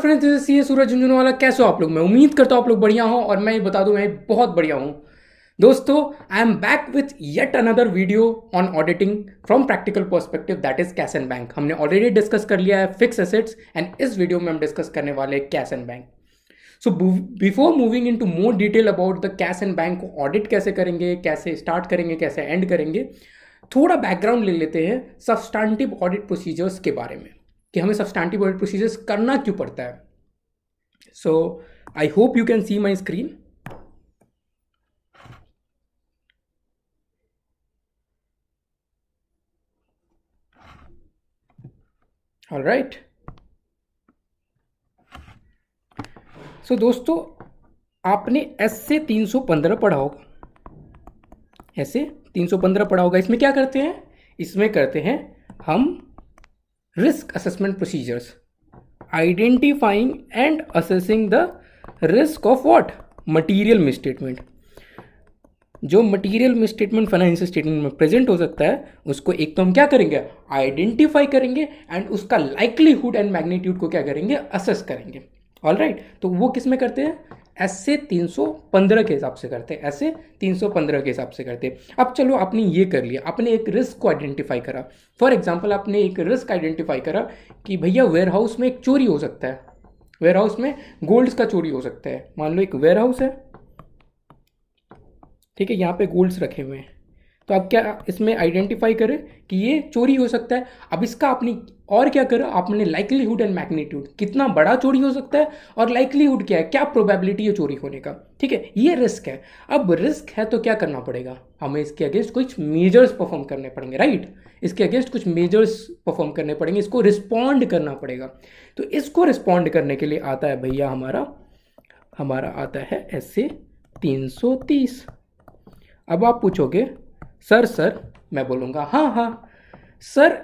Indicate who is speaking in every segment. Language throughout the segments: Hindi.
Speaker 1: फ्रेंड्स, दिस इज सी सूरज झुंझुनवाला। कैसे हो आप लोग? मैं उम्मीद करता हूँ आप लोग बढ़िया हो और मैं ये बता दूं मैं बहुत बढ़िया हूँ। दोस्तों, I am back with yet another video on auditing from practical perspective, that is cash and bank. हमने ऑलरेडी डिस्कस कर लिया है फिक्स एसेट्स एंड इस वीडियो में हम डिस्कस करने वाले हैं cash and bank. So before moving into more detail about the cash and bank को ऑडिट कैसे करेंगे, कैसे स्टार्ट करेंगे, कैसे एंड करेंगे, थोड़ा बैकग्राउंड ले लेते हैं सब्सटैंटिव ऑडिट प्रोसीजर्स के बारे में कि हमें सब्सटैंटिव ऑडिट प्रोसीजर्स करना क्यों पड़ता है। So I hope you can see my screen. All right. So दोस्तों, आपने एस से 315 पढ़ा होगा। ऐसे 315 पढ़ा होगा। इसमें क्या करते हैं? इसमें करते हैं हम risk assessment procedures, identifying and assessing the risk of what? Material misstatement. जो मटीरियल मिसस्टेटमेंट फाइनेंशियल स्टेटमेंट में प्रेजेंट हो सकता है उसको एक तो हम क्या करेंगे? आइडेंटिफाई करेंगे एंड उसका लाइकलीहुड एंड मैग्नीट्यूड को क्या करेंगे? असेस करेंगे। ऑल राइट, तो वो किस में करते हैं? एस से 315 के हिसाब से करते हैं। ऐसे 315 के हिसाब से करते हैं। अब चलो, आपने ये कर लिया, आपने एक रिस्क को आइडेंटिफाई करा। फॉर एग्जाम्पल, आपने एक रिस्क आइडेंटिफाई करा कि भैया वेयर हाउस में एक चोरी हो सकता है, वेयर हाउस में गोल्ड्स का चोरी हो सकता है। मान लो एक वेयर हाउस है, ठीक है, यहाँ पे गोल्ड्स रखे हुए हैं। तो आप क्या इसमें आइडेंटिफाई करें कि ये चोरी हो सकता है। अब इसका आपने और क्या करा? आपने लाइकलीहुड एंड मैग्नीट्यूड, कितना बड़ा चोरी हो सकता है और लाइकलीहुड क्या है, क्या प्रोबेबिलिटी है चोरी होने का। ठीक है, ये रिस्क है। अब रिस्क है तो क्या करना पड़ेगा? हमें इसके अगेंस्ट कुछ मेजर्स परफॉर्म करने पड़ेंगे, राइट? इसके अगेंस्ट कुछ मेजर्स परफॉर्म करने पड़ेंगे, इसको रिस्पॉन्ड करना पड़ेगा। तो इसको रिस्पॉन्ड करने के लिए आता है भैया हमारा हमारा आता है ऐसे 330। अब आप पूछोगे सर, मैं बोलूँगा हाँ हाँ सर,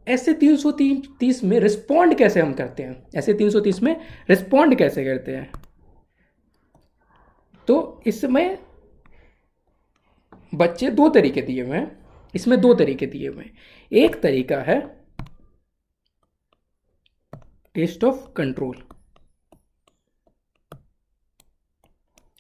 Speaker 1: ऐसे 330 में रिस्पॉन्ड कैसे हम करते हैं? ऐसे 330 में रिस्पॉन्ड कैसे करते हैं? तो इसमें बच्चे दो तरीके दिए हुए हैं, इसमें दो तरीके दिए हुए हैं। एक तरीका है टेस्ट ऑफ कंट्रोल।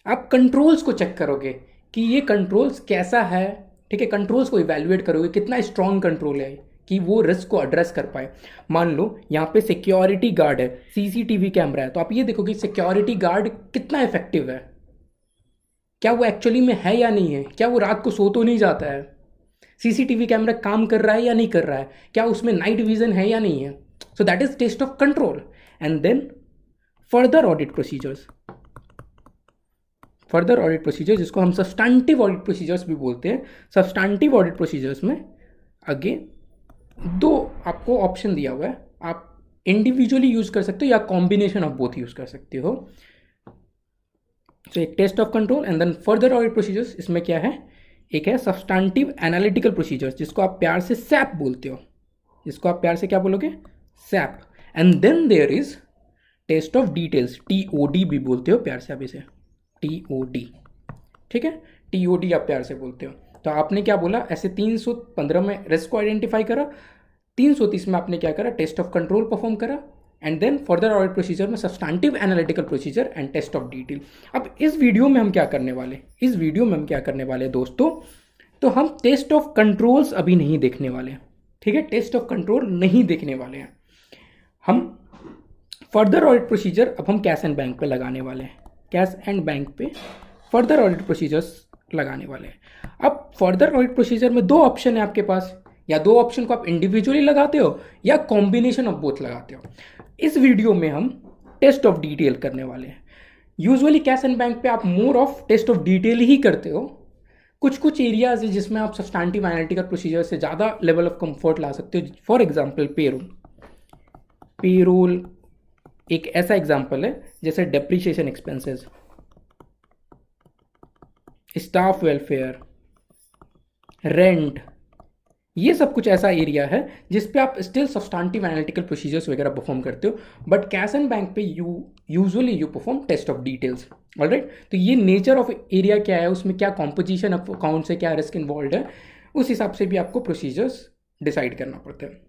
Speaker 1: आप कंट्रोल्स को चेक करोगे कि ये कंट्रोल्स कैसा है। ठीक है, कंट्रोल्स को इवैल्यूएट करोगे कितना स्ट्रॉन्ग कंट्रोल है कि वो रिस्क को एड्रेस कर पाए। मान लो यहाँ पे सिक्योरिटी गार्ड है, सीसीटीवी कैमरा है, तो आप ये देखोगे सिक्योरिटी गार्ड कितना इफेक्टिव है। क्या वो एक्चुअली में है या नहीं है? क्या वो रात को सो तो नहीं जाता है? सीसीटीवी कैमरा काम कर रहा है या नहीं कर रहा है? क्या उसमें नाइट विजन है या नहीं है? So that is test of control. And then further audit procedures, further audit procedure जिसको हम सब्सटैंटिव ऑडिट प्रोसीजर्स भी बोलते हैं। सब्सटैंटिव ऑडिट प्रोसीजर्स में अगेन दो आपको ऑप्शन दिया हुआ है, आप इंडिविजुअली यूज़ कर सकते हो या कॉम्बिनेशन ऑफ बोथ यूज़ कर सकते हो। तो एक test of control and then further audit procedures. इसमें क्या है? एक है सब्सटैंटिव एनालिटिकल प्रोसीजर्स जिसको आप प्यार से सैप बोलते हो, जिसको आप प्यार से क्या बोलोगे? SAP. And then there is test of details, TOD भी बोलते हो प्यार से आप इसे, टीओडी। ठीक है, टीओडी आप प्यार से बोलते हो। तो आपने क्या बोला? ऐसे 315 में रिस्क को आइडेंटिफाई करा, 330 में आपने क्या करा? टेस्ट ऑफ कंट्रोल परफॉर्म करा and then further audit procedure में substantive analytical procedure and test of detail. अब इस वीडियो में हम क्या करने वाले? इस वीडियो में हम क्या करने वाले दोस्तों? तो हम टेस्ट ऑफ कंट्रोल्स अभी नहीं देखने वाले। ठीक है, टेस्ट ऑफ कंट्रोल नहीं देखने वाले हैं हम। फर्दर ऑडिट प्रोसीजर अब हम कैश एंड बैंक पे लगाने वाले हैं। कैश एंड बैंक पे फर्दर ऑडिट प्रोसीजर्स लगाने वाले हैं। अब फर्दर ऑडिट प्रोसीजर में दो ऑप्शन है आपके पास, या दो ऑप्शन को आप इंडिविजुअली लगाते हो या कॉम्बिनेशन ऑफ बोथ लगाते हो। इस वीडियो में हम टेस्ट ऑफ डिटेल करने वाले हैं। यूजुअली कैश एंड बैंक पे आप more of test of detail ही करते हो। कुछ कुछ एरियाज है जिसमें आप सब्सटैंटिव एनालिटिकल प्रोसीजर से ज़्यादा लेवल ऑफ कंफर्ट ला सकते हो। फॉर एग्जाम्पल पेरोल, पेरोल एक ऐसा एग्जाम्पल है जैसे depreciation expenses, staff welfare, rent, ये सब कुछ ऐसा एरिया है जिस पे आप स्टिल सब्सटैंटिव एनालिटिकल प्रोसीजर्स वगैरह परफॉर्म करते हो। बट कैश एंड बैंक पे usually you perform test of details. Alright, तो ये नेचर ऑफ एरिया क्या है, उसमें क्या कॉम्पोजिशन ऑफ अकाउंट से क्या रिस्क इन्वॉल्व है, उस हिसाब से भी आपको प्रोसीजर्स डिसाइड करना पड़ता है।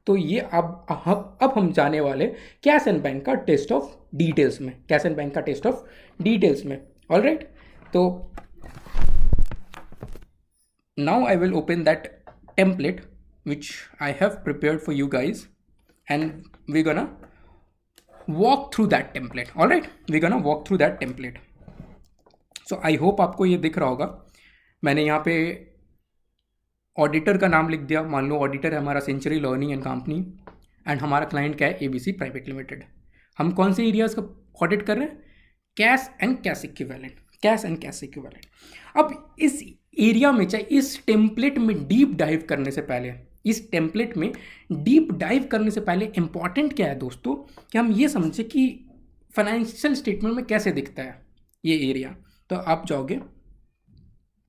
Speaker 1: तो ये अब हम जाने वाले कैश एंड बैंक का टेस्ट ऑफ डिटेल्स में, कैश एंड बैंक का टेस्ट ऑफ डिटेल्स में। ऑल राइट, तो now I will open that template which I have prepared for you guys, and we're gonna walk through that template. All right, we're gonna walk through that template. So I hope आपको ये दिख रहा होगा। मैंने यहाँ पे ऑडिटर का नाम लिख दिया। मान लो ऑडिटर है हमारा century learning and company, and हमारा क्लाइंट क्या है, ABC प्राइवेट लिमिटेड। हम कौन से एरियाज का ऑडिट कर रहे हैं, cash and cash equivalent, cash and cash equivalent. अब इस एरिया में, चाहे इस टेम्पलेट में डीप डाइव करने से पहले, इस टेम्पलेट में डीप डाइव करने से पहले इंपॉर्टेंट क्या है दोस्तों, कि हम ये समझे कि फाइनेंशियल स्टेटमेंट में कैसे दिखता है ये एरिया। तो आप जाओगे,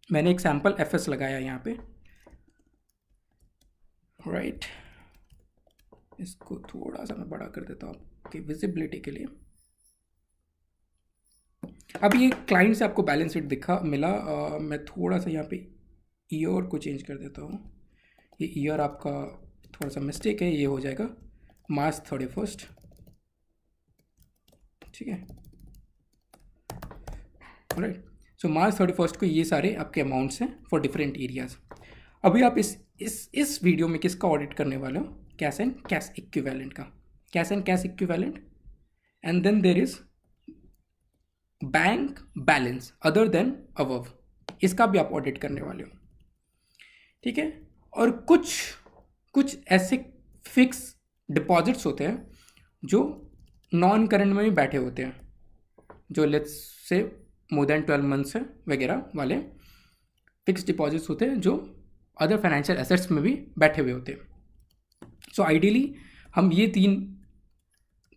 Speaker 1: मैंने एक सैम्पल FS लगाया यहाँ पे, राइट। इसको थोड़ा सा मैं बड़ा कर देता हूँ आपकी विजिबिलिटी के लिए। अब ये क्लाइंट से आपको बैलेंस शीट मिला। मैं थोड़ा सा यहाँ पे ईयर को चेंज कर देता हूँ। ये ईयर आपका थोड़ा सा मिस्टेक है, ये हो जाएगा March 31, ठीक है, राइट। सो March 31 को ये सारे आपके अमाउंट्स हैं फॉर डिफरेंट एरियाज। अभी आप इस वीडियो में किसका ऑडिट करने वाले हो, कैश एंड कैश इक्विवेलेंट का, cash and cash equivalent, and then there is bank balance other than above, इसका भी आप ऑडिट करने वाले हो, ठीक है। और कुछ ऐसे फिक्स डिपॉजिट्स होते हैं जो नॉन करंट में भी बैठे होते हैं, जो let's say more than 12 months है वगैरह वाले फिक्स डिपॉजिट्स होते हैं, जो अदर फाइनेंशियल एसेट्स में भी बैठे हुए होते हैं। सो आइडियली हम ये तीन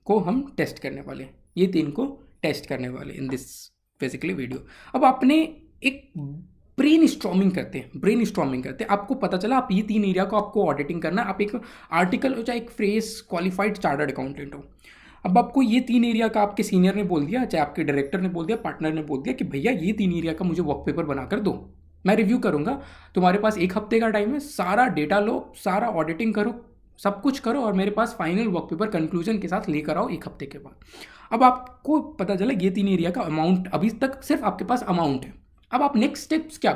Speaker 1: को हम टेस्ट करने वाले, ये तीन को टेस्ट करने वाले इन दिस बेसिकली वीडियो। अब आपने एक ब्रेन स्टॉर्मिंग करते हैं, आपको पता चला आप ये तीन एरिया को आपको ऑडिटिंग करना है। आप एक आर्टिकल हो चाहे एक फ्रेस क्वालिफाइड चार्टर्ड अकाउंटेंट हो, अब आपको ये तीन एरिया का आपके सीनियर ने बोल दिया, चाहे आपके डायरेक्टर ने बोल दिया, पार्टनर ने बोल दिया कि भैया ये तीन एरिया का मुझे वर्क पेपर बनाकर दो, मैं रिव्यू करूँगा। तुम्हारे पास 1 हफ्ते का टाइम है, सारा डेटा लो, सारा ऑडिटिंग करो, सब कुछ करो, और मेरे पास फाइनल वर्क पेपर कंक्लूजन के साथ लेकर आओ 1 हफ्ते के बाद। अब आपको पता चला ये तीन एरिया का अमाउंट, अभी तक सिर्फ आपके पास अमाउंट है। अब आप नेक्स्ट स्टेप्स क्या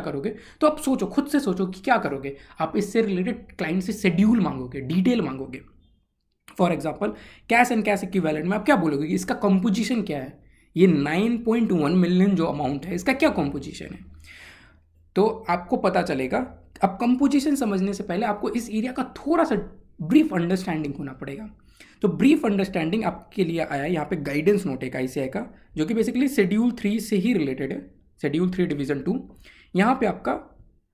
Speaker 1: करोगे, तो आप सोचो, खुद से सोचो कि क्या करोगे। आप इससे रिलेटेड क्लाइंट से शेड्यूल मांगोगे, डिटेल मांगोगे। For example cash and cash equivalent में आप क्या बोलोगे कि इसका कंपोजिशन क्या है, ये 9.1 मिलियन जो अमाउंट है इसका क्या कंपोजिशन है, तो आपको पता चलेगा। अब कंपोजिशन समझने से पहले आपको इस एरिया का थोड़ा सा ब्रीफ अंडरस्टैंडिंग होना पड़ेगा। तो ब्रीफ अंडरस्टैंडिंग आपके लिए आया यहाँ पे गाइडेंस नोट एक ICAI का, जो कि बेसिकली शेड्यूल 3 से ही रिलेटेड है, शेड्यूल 3 डिवीजन 2। यहाँ पे आपका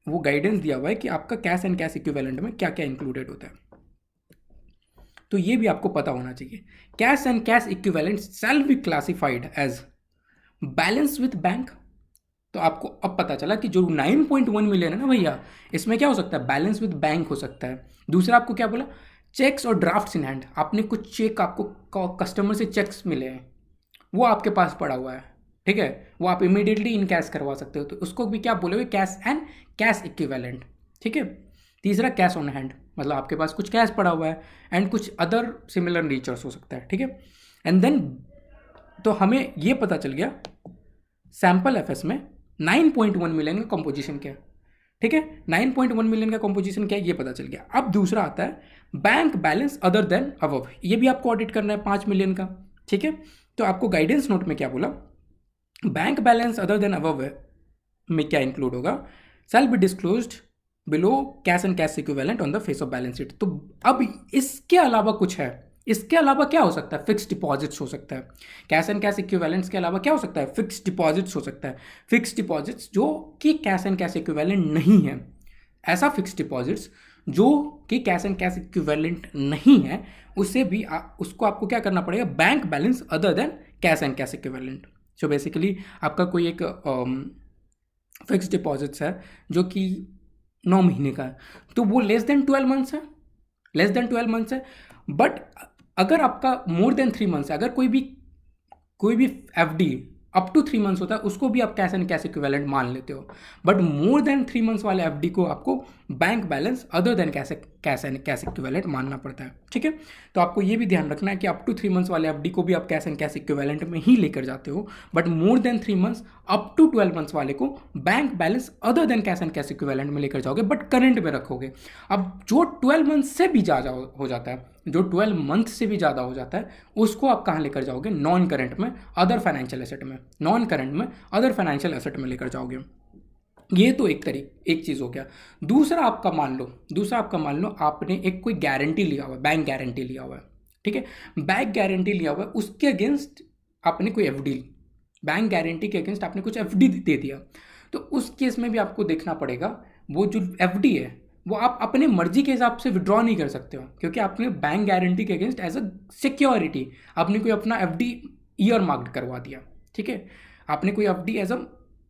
Speaker 1: वो गाइडेंस दिया हुआ है कि आपका कैश एंड कैश इक्विवेलेंट में क्या क्या इंक्लूडेड होता है, तो ये भी आपको पता होना चाहिए। Cash and cash equivalent shall be classified as balance with bank. तो आपको अब पता चला कि जो 9.1 मिलियन है ना भैया, इसमें क्या हो सकता है, बैलेंस विद बैंक हो सकता है। दूसरा आपको क्या बोला, चेक्स और ड्राफ्ट्स इन हैंड, आपने कुछ चेक, आपको कस्टमर से चेक्स मिले हैं, वो आपके पास पड़ा हुआ है, ठीक है, वो आप इमीडिएटली इन कैश करवा सकते हो, तो उसको भी क्या बोलोगे, कैश एंड कैश इक्विवेलेंट, ठीक है। तीसरा कैश ऑन हैंड, मतलब आपके पास कुछ कैश पड़ा हुआ है एंड कुछ अदर सिमिलर नेचर्स हो सकता है, ठीक है। एंड देन तो हमें ये पता चल गया सैम्पल FS में 9.1 मिलियन का कंपोजिशन क्या है, ठीक है, 9.1 मिलियन का कंपोजिशन क्या है ये पता चल गया। अब दूसरा आता है bank balance other than above, ये भी आपको ऑडिट करना है 5 मिलियन का, ठीक है। तो आपको गाइडेंस नोट में क्या बोला, bank balance other than above में क्या इंक्लूड होगा, shall be disclosed below cash and cash equivalent on the face of balance sheet. तो अब इसके अलावा कुछ है, इसके अलावा क्या हो सकता है, फिक्स डिपॉजिट्स हो सकता है। कैश एंड कैश इक्विवेलेंट्स के अलावा क्या हो सकता है, फिक्स डिपॉजिट्स हो सकता है। फिक्स डिपॉजिट्स जो कि कैश एंड कैश इक्विवेलेंट नहीं है, ऐसा फिक्स डिपॉजिट्स जो कि कैश एंड कैश इक्विवेलेंट नहीं है, उससे भी उसको आपको क्या करना पड़ेगा, bank balance other than cash and cash equivalent. So basically आपका कोई एक फिक्स डिपॉजिट्स है जो कि 9 महीने का है, तो वो लेस देन 12 मंथ्स है, बट अगर आपका मोर देन 3 मंथ्स है, अगर कोई भी FD अप टू 3 मंथ्स होता है उसको भी आप कैश एंड कैश इक्विवेलेंट मान लेते हो, बट मोर देन 3 मंथ्स वाले एफडी को आपको bank balance other than cash and cash equivalent मानना पड़ता है, ठीक है। तो आपको ये भी ध्यान रखना है कि अप टू 3 मंथ्स वाले एफडी को भी आप कैश एंड कैश इक्विवेलेंट में ही लेकर जाते हो, but more than 3 months up to 12 months वाले को bank balance other than cash and cash equivalent में लेकर जाओगे, बट करंट में रखोगे। अब जो 12 मंथ से भी ज़्यादा हो जाता है, जो 12 मंथ से भी ज़्यादा हो जाता है, उसको आप कहाँ लेकर जाओगे, नॉन करंट में, अदर फाइनेंशियल एसेट में, नॉन करंट में अदर फाइनेंशियल एसेट में लेकर जाओगे। ये तो एक चीज़ हो गया। दूसरा आपका मान लो आपने एक कोई गारंटी लिया हुआ है, बैंक गारंटी लिया हुआ है, ठीक है, बैंक गारंटी लिया हुआ है, उसके अगेंस्ट आपने कोई एफडी, बैंक गारंटी के अगेंस्ट आपने कुछ एफडी दे दिया, तो उस केस में भी आपको देखना पड़ेगा वो जो एफडी है वो आप अपने मर्जी के हिसाब से विड्रॉ नहीं कर सकते हो, क्योंकि आपने बैंक गारंटी के अगेंस्ट एज अ सिक्योरिटी आपने कोई अपना एफडी ईयर मार्क्ड करवा दिया, ठीक है, आपने कोई FD as a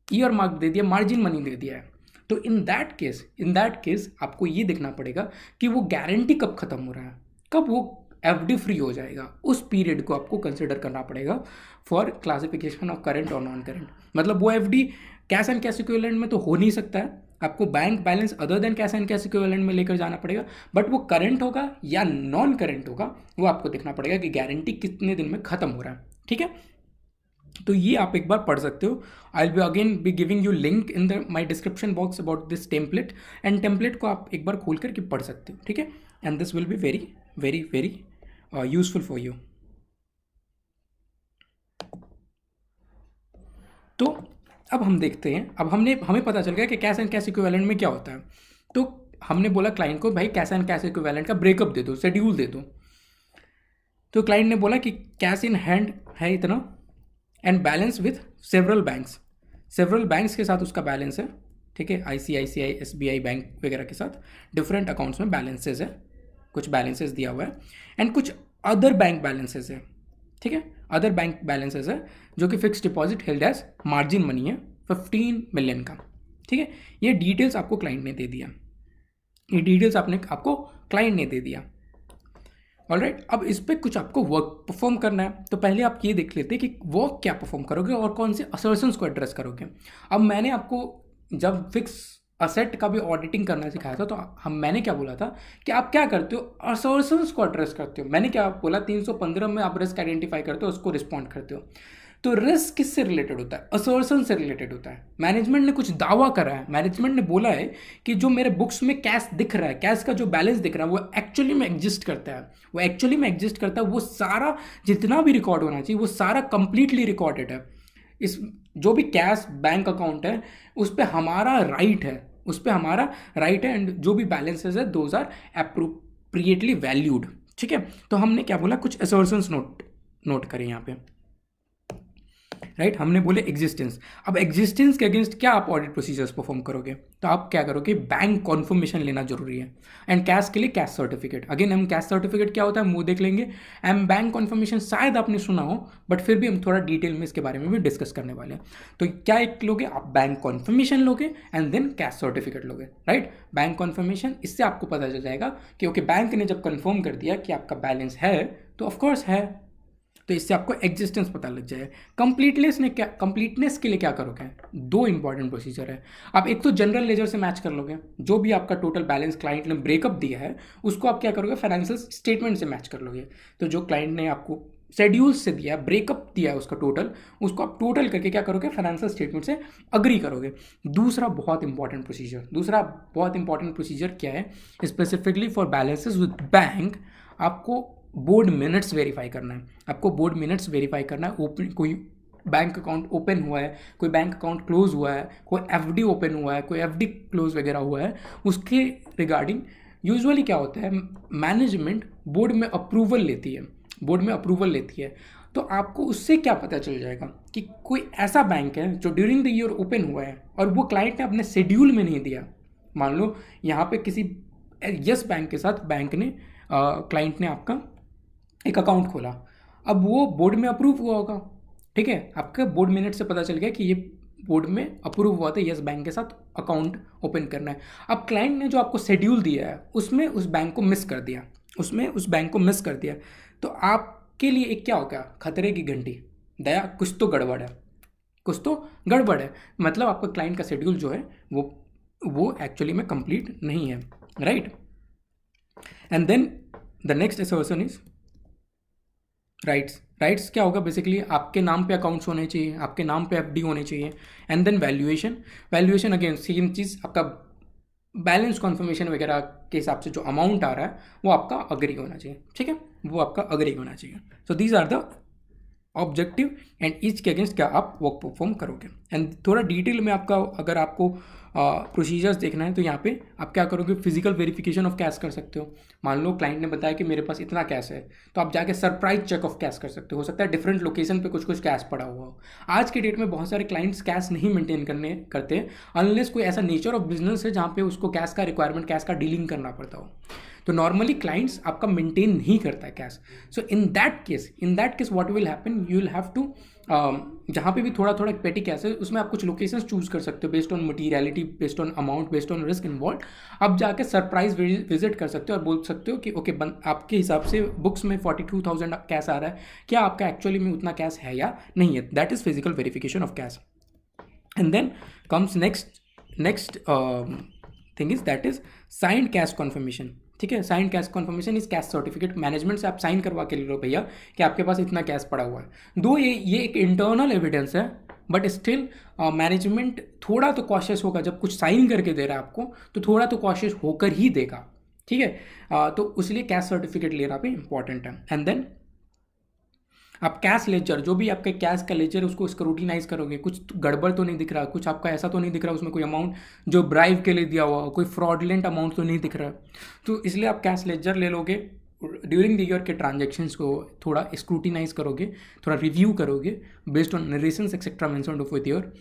Speaker 1: year mark दे दिया, मार्जिन मनी दे दिया है। तो इन दैट केस आपको ये देखना पड़ेगा कि वो गारंटी कब खत्म हो रहा है, कब वो एफडी फ्री हो जाएगा, उस पीरियड को आपको कंसिडर करना पड़ेगा फॉर क्लासिफिकेशन ऑफ करंट और नॉन करंट। मतलब वो FD cash and cash equivalent में तो हो नहीं सकता है, आपको bank balance other than cash and cash equivalent में लेकर जाना पड़ेगा, बट वो करंट होगा या नॉन करंट होगा वो आपको देखना पड़ेगा कि गारंटी कितने दिन में खत्म हो रहा है, ठीक है। तो ये आप एक बार पढ़ सकते हो। I will be again be giving you link in the my description box about this template, and template को आप एक बार खोल करके पढ़ सकते हो, ठीक है, and this will be very very very useful for you. तो अब हम देखते हैं, अब हमें पता चल गया कि कैश एंड कैश इक्विवेलेंट में क्या होता है। तो हमने बोला क्लाइंट को भाई कैश एंड कैश इक्विवेलेंट का ब्रेकअप दे दो, शेड्यूल दे दो। तो क्लाइंट ने बोला कि कैश इन हैंड है इतना and balance with several banks के साथ उसका बैलेंस है, ठीक है, ICICI SBI बैंक वगैरह के साथ डिफरेंट अकाउंट्स में बैलेंसेज है, कुछ बैलेंसेज दिया हुआ है एंड कुछ अदर बैंक बैलेंसेज है, ठीक है, अदर बैंक बैलेंसेज है जो कि fix deposit held as margin money है 15 मिलियन का, ठीक है। ये डिटेल्स आपको क्लाइंट ने दे दिया, ये डिटेल्स आपको क्लाइंट ने दे दिया, ऑलराइट। अब इस पर कुछ आपको वर्क परफॉर्म करना है, तो पहले आप ये देख लेते हैं कि वर्क क्या परफॉर्म करोगे और कौन से असर्शंस को एड्रेस करोगे। अब मैंने आपको जब फिक्स असेट का भी ऑडिटिंग करना सिखाया था, तो मैंने क्या बोला था कि आप क्या करते हो, असर्शंस को एड्रेस करते हो। मैंने क्या बोला, 315 में आप रिस्क आइडेंटिफाई करते हो, उसको रिस्पॉन्ड करते हो। तो रिस्क किससे रिलेटेड होता है, असर्शन से रिलेटेड होता है। मैनेजमेंट ने कुछ दावा करा है, मैनेजमेंट ने बोला है कि जो मेरे बुक्स में कैश दिख रहा है, कैश का जो बैलेंस दिख रहा है वो एक्चुअली में एग्जिस्ट करता है, वो सारा जितना भी रिकॉर्ड होना चाहिए वो सारा कंप्लीटली रिकॉर्डेड है। इस जो भी कैश बैंक अकाउंट है उस पर हमारा राइट है, एंड जो भी बैलेंसेज है दोज आर एप्रोप्रिएटली वैल्यूड, ठीक है। तो हमने क्या बोला, कुछ असर्शंस नोट करें यहाँ पे, राइट। हमने बोले एग्जिस्टेंस। अब एग्जिस्टेंस के अगेंस्ट क्या आप ऑडिट प्रोसीजर्स परफॉर्म करोगे, तो आप क्या करोगे, बैंक कॉन्फर्मेशन लेना जरूरी है, एंड कैश के लिए कैश सर्टिफिकेट। अगेन हम कैश सर्टिफिकेट क्या होता है वो देख लेंगे, एंड बैंक कॉन्फर्मेशन शायद आपने सुना हो, बट फिर भी हम थोड़ा डिटेल में इसके बारे में भी डिस्कस करने वाले हैं। तो क्या एक लोगे आप, बैंक कॉन्फर्मेशन लोगे एंड देन कैश सर्टिफिकेट लोगे, राइट। बैंक कॉन्फर्मेशन, इससे आपको पता चल जाएगा कि ओके बैंक ने जब कन्फर्म कर दिया कि आपका बैलेंस है तो ऑफकोर्स है, तो इससे आपको एग्जिस्टेंस पता लग जाए। कंप्लीटनेस के लिए क्या करोगे, 2 इंपॉर्टेंट प्रोसीजर है। आप एक तो जनरल लेजर से मैच कर लोगे, जो भी आपका टोटल बैलेंस क्लाइंट ने ब्रेकअप दिया है उसको आप क्या करोगे, फाइनेंशियल स्टेटमेंट से मैच कर लोगे। तो जो क्लाइंट ने आपको शेड्यूल्स से दिया, ब्रेकअप दिया है उसका टोटल, उसको आप टोटल करके क्या करोगे, फाइनेंशियल स्टेटमेंट से अग्री करोगे। दूसरा बहुत इंपॉर्टेंट प्रोसीजर क्या है, specifically for balances with bank, आपको बोर्ड मिनट्स वेरीफाई करना है। कोई बैंक अकाउंट ओपन हुआ है, कोई बैंक अकाउंट क्लोज हुआ है, कोई एफडी ओपन हुआ है, कोई एफडी क्लोज वगैरह हुआ है, उसके रिगार्डिंग यूजुअली क्या होता है, मैनेजमेंट बोर्ड में अप्रूवल लेती है। तो आपको उससे क्या पता चल जाएगा कि कोई ऐसा बैंक है जो ड्यूरिंग द ईयर ओपन हुआ है और वो क्लाइंट ने अपने शेड्यूल में नहीं दिया। मान लो यहाँ पे किसी यस बैंक के साथ बैंक ने क्लाइंट ने आपका एक अकाउंट खोला, अब वो बोर्ड में अप्रूव हुआ होगा, ठीक है, आपका बोर्ड मिनट से पता चल गया कि ये बोर्ड में अप्रूव हुआ था, यस बैंक के साथ अकाउंट ओपन करना है। अब क्लाइंट ने जो आपको शेड्यूल दिया है उसमें उस बैंक को मिस कर दिया, तो आपके लिए एक क्या होगा, खतरे की घंटी, दया कुछ तो गड़बड़ है, कुछ तो गड़बड़ है, मतलब आपका क्लाइंट का शेड्यूल जो है वो एक्चुअली में कंप्लीट नहीं है, right. And then the next assertion is rights. Rights क्या होगा, बेसिकली आपके नाम पे अकाउंट्स होने चाहिए, आपके नाम पे एफडी होने चाहिए। And then valuation. Valuation again same चीज़, आपका बैलेंस कॉन्फर्मेशन वगैरह के हिसाब से जो अमाउंट आ रहा है वो आपका अग्री होना चाहिए, ठीक है, वो आपका अग्री होना चाहिए। So these are the objective and each के अगेंस्ट क्या आप वर्क परफॉर्म करोगे। एंड थोड़ा डिटेल में आपका अगर आपको प्रोसीजर्स देखना है तो यहाँ पे आप क्या करोगे, फिजिकल वेरिफिकेशन ऑफ कैश कर सकते हो। मान लो क्लाइंट ने बताया कि मेरे पास इतना कैश है, तो आप जाके सरप्राइज चेक ऑफ कैश कर सकते हो सकता है डिफरेंट लोकेशन पे कुछ कुछ कैश पड़ा हुआ हो। आज के डेट में बहुत सारे क्लाइंट्स कैश नहीं मेंटेन करते अनलेस कोई ऐसा नेचर ऑफ बिजनेस है जहाँ पे उसको कैश का रिक्वायरमेंट, कैश का डीलिंग करना पड़ता हो। तो नॉर्मली क्लाइंट्स आपका मेंटेन नहीं करता है cash. So in that case what will happen, you will have to जहाँ पे भी थोड़ा थोड़ा पेटी कैश है उसमें आप कुछ लोकेशंस चूज कर सकते हो based on materiality, based on amount, based on risk involve. आप जाके सरप्राइज विजिट कर सकते हो और बोल सकते हो कि ओके आपके हिसाब से बुक्स में 42,000 कैश आ रहा है, क्या आपका एक्चुअली में उतना कैश है या नहीं है। That is physical verification of cash. And then comes next thing is that is signed cash confirmation, ठीक है। Sign cash confirmation is cash certificate, management से आप साइन करवा के ले लो भैया कि आपके पास इतना कैश पड़ा हुआ है। दो ये एक इंटरनल एविडेंस है, बट स्टिल मैनेजमेंट थोड़ा तो कॉशियस होगा, जब कुछ साइन करके दे रहा है आपको तो थोड़ा तो कॉशियस होकर ही देगा, ठीक है। तो इसलिए कैश सर्टिफिकेट लेना भी इंपॉर्टेंट है। एंड देन आप कैश लेजर, जो भी आपके कैश का लेजर है उसको स्क्रूटिनाइज करोगे, कुछ गड़बड़ तो नहीं दिख रहा, कुछ आपका ऐसा तो नहीं दिख रहा उसमें कोई अमाउंट जो ब्राइब के लिए दिया हुआ, कोई फ्रॉडलेंट अमाउंट तो नहीं दिख रहा। तो इसलिए आप कैश लेजर ले लोगे, ड्यूरिंग द ईयर के ट्रांजेक्शन्स को थोड़ा स्क्रूटिनाइज करोगे, थोड़ा रिव्यू करोगे based on narrations etcetera mentioned of with year.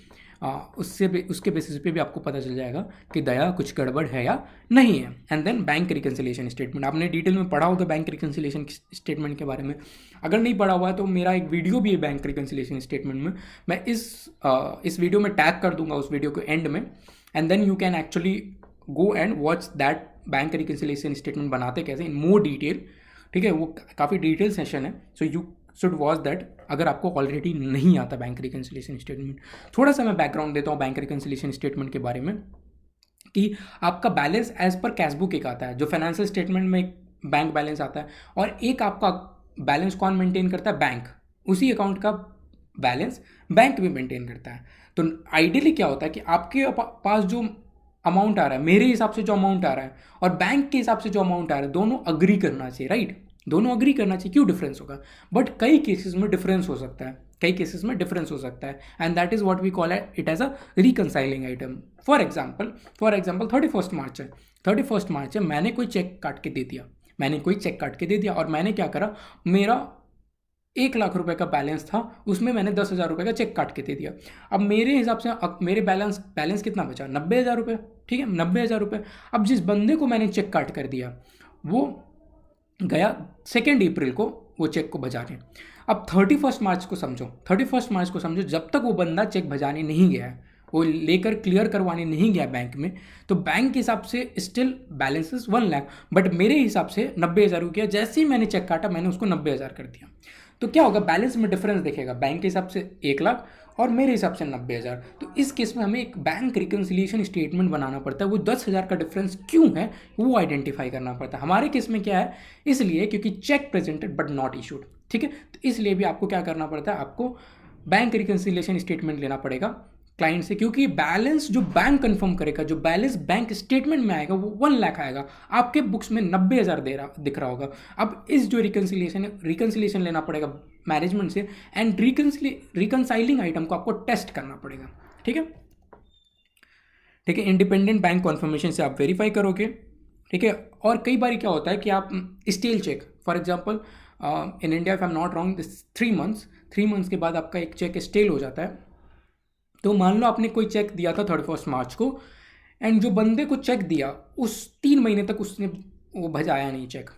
Speaker 1: उसके बेसिस पे भी आपको पता चल जाएगा कि दया कुछ गड़बड़ है या नहीं है। And then bank reconciliation statement, आपने डिटेल में पढ़ा होगा बैंक रिकन्सिलिएशन स्टेटमेंट के बारे में। अगर नहीं पढ़ा हुआ है तो मेरा एक वीडियो भी है बैंक रिकन्सिलिएशन स्टेटमेंट में, मैं इस वीडियो में टैग कर दूंगा उस वीडियो के एंड में। And then you can actually go and watch that bank reconciliation statement बनाते कैसे इन मोर डिटेल, ठीक है। वो काफ़ी डिटेल सेशन है, so you should watch that अगर आपको ऑलरेडी नहीं आता बैंक रिकन्सिलिएशन स्टेटमेंट। थोड़ा सा मैं बैकग्राउंड देता हूँ बैंक रिकन्सिलिएशन स्टेटमेंट के बारे में कि आपका balance as per cash book एक आता है, जो फाइनेंशियल स्टेटमेंट में एक बैंक बैलेंस आता है, और एक आपका बैलेंस कौन मेंटेन करता है, बैंक। उसी अकाउंट का बैलेंस बैंक भी मेंटेन करता है। तो आइडियली क्या होता है कि आपके पास जो अमाउंट आ रहा है, मेरे हिसाब से जो अमाउंट आ रहा है और बैंक के हिसाब से जो अमाउंट आ रहा है, दोनों अग्री करना चाहिए, राइट। दोनों अग्री करना चाहिए, क्यों डिफरेंस होगा, बट कई केसेस में डिफरेंस हो सकता है, and that is what we call it as a reconciling item. For example 31 March है, मैंने कोई चेक काट के दे दिया, और मैंने क्या करा, मेरा 1 लाख रुपए का बैलेंस था, उसमें मैंने 10,000 रुपये का चेक काट के दे दिया। अब मेरे हिसाब से मेरे बैलेंस कितना बचा, 90,000 रुपये, ठीक है, 90,000 रुपये। अब जिस बंदे को मैंने चेक काट कर दिया वो गया 2 अप्रैल को वो चेक को भजाने। अब 31 मार्च को समझो, जब तक वो बंदा चेक भजाने नहीं गया है, वो लेकर क्लियर करवाने नहीं गया बैंक में, तो बैंक के हिसाब से स्टिल बैलेंसेस 1 लाख, बट मेरे हिसाब से 90,000 हो गया। जैसे ही मैंने चेक काटा मैंने उसको 90,000 कर दिया, तो क्या होगा, बैलेंस में डिफरेंस देखेगा, बैंक के हिसाब से 1 लाख और मेरे हिसाब से 90,000। तो इस केस में हमें एक बैंक रिकन्सिलिएशन स्टेटमेंट बनाना पड़ता है, वो 10,000 का डिफरेंस क्यों है वो आइडेंटिफाई करना पड़ता है। हमारे केस में क्या है, इसलिए क्योंकि cheque presented but not issued, ठीक है। तो इसलिए भी आपको क्या करना पड़ता है, आपको बैंक रिकन्सिलिएशन स्टेटमेंट लेना पड़ेगा क्लाइंट से, क्योंकि बैलेंस जो बैंक कंफर्म करेगा, जो बैलेंस बैंक स्टेटमेंट में आएगा वो 1 लाख आएगा, आपके बुक्स में 90,000 दिख रहा होगा। अब इस जो रिकन्सिलिएशन लेना पड़ेगा मैनेजमेंट से, एंड रिकन्साइलिंग आइटम को आपको टेस्ट करना पड़ेगा, ठीक है। इंडिपेंडेंट बैंक कॉन्फर्मेशन से आप वेरीफाई करोगे, ठीक है। और कई बार क्या होता है कि आप stale cheque, for example in India if I am not wrong, 3 months के बाद आपका एक चेक स्टेल हो जाता है। तो मान लो आपने कोई चेक दिया था 31 मार्च को, एंड जो बंदे को चेक दिया उस 3 महीने तक उसने वो भजाया नहीं चेक।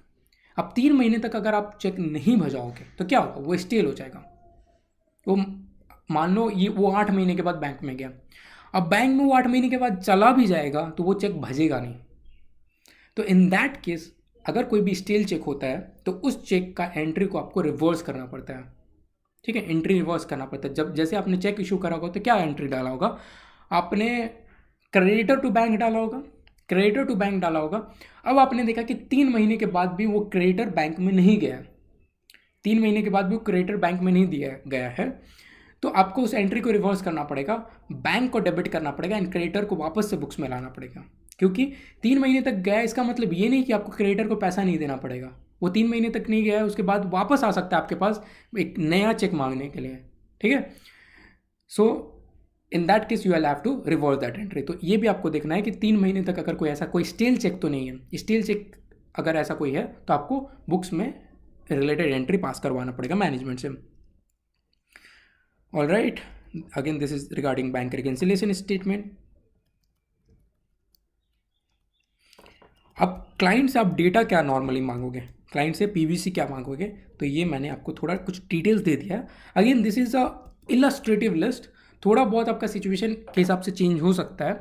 Speaker 1: अब 3 महीने तक अगर आप चेक नहीं भजाओगे तो क्या होगा, वो स्टेल हो जाएगा। वो मान लो वो 8 महीने के बाद बैंक में गया, अब बैंक में वो 8 महीने के बाद चला भी जाएगा तो वो चेक भजेगा नहीं। तो इन दैट केस अगर कोई भी स्टेल चेक होता है तो उस चेक का एंट्री को आपको रिवर्स करना पड़ता है, ठीक है, एंट्री रिवर्स करना पड़ता है। जब जैसे आपने चेक इशू करा होगा तो क्या एंट्री डाला होगा आपने, क्रेडिटर टू बैंक डाला होगा, क्रेडिटर टू बैंक डाला होगा। अब आपने देखा कि 3 महीने के बाद भी वो क्रेडिटर बैंक में नहीं गया, 3 महीने के बाद भी वो क्रेडिटर बैंक में नहीं दिया गया है, तो आपको उस एंट्री को रिवर्स करना पड़ेगा, बैंक को डेबिट करना पड़ेगा एंड क्रेडिटर को वापस से बुक्स में लाना पड़ेगा। क्योंकि 3 महीने तक गया इसका मतलब ये नहीं कि आपको क्रेडिटर को पैसा नहीं देना पड़ेगा, वो 3 महीने तक नहीं गया है, उसके बाद वापस आ सकता है आपके पास एक नया चेक मांगने के लिए। ठीक है, so in that case you will have to reverse that entry. तो ये भी आपको देखना है कि 3 महीने तक अगर कोई ऐसा कोई स्टील चेक तो नहीं है, स्टील चेक अगर ऐसा कोई है तो आपको बुक्स में रिलेटेड एंट्री पास करवाना पड़ेगा मैनेजमेंट से। All right, again this is regarding bank reconciliation statement. अब क्लाइंट से आप डेटा क्या नॉर्मली मांगोगे, क्लाइंट से पीवीसी क्या मांगोगे, तो ये मैंने आपको थोड़ा कुछ डिटेल्स दे दिया है। Again this is a illustrative list, थोड़ा बहुत आपका सिचुएशन के हिसाब से चेंज हो सकता है,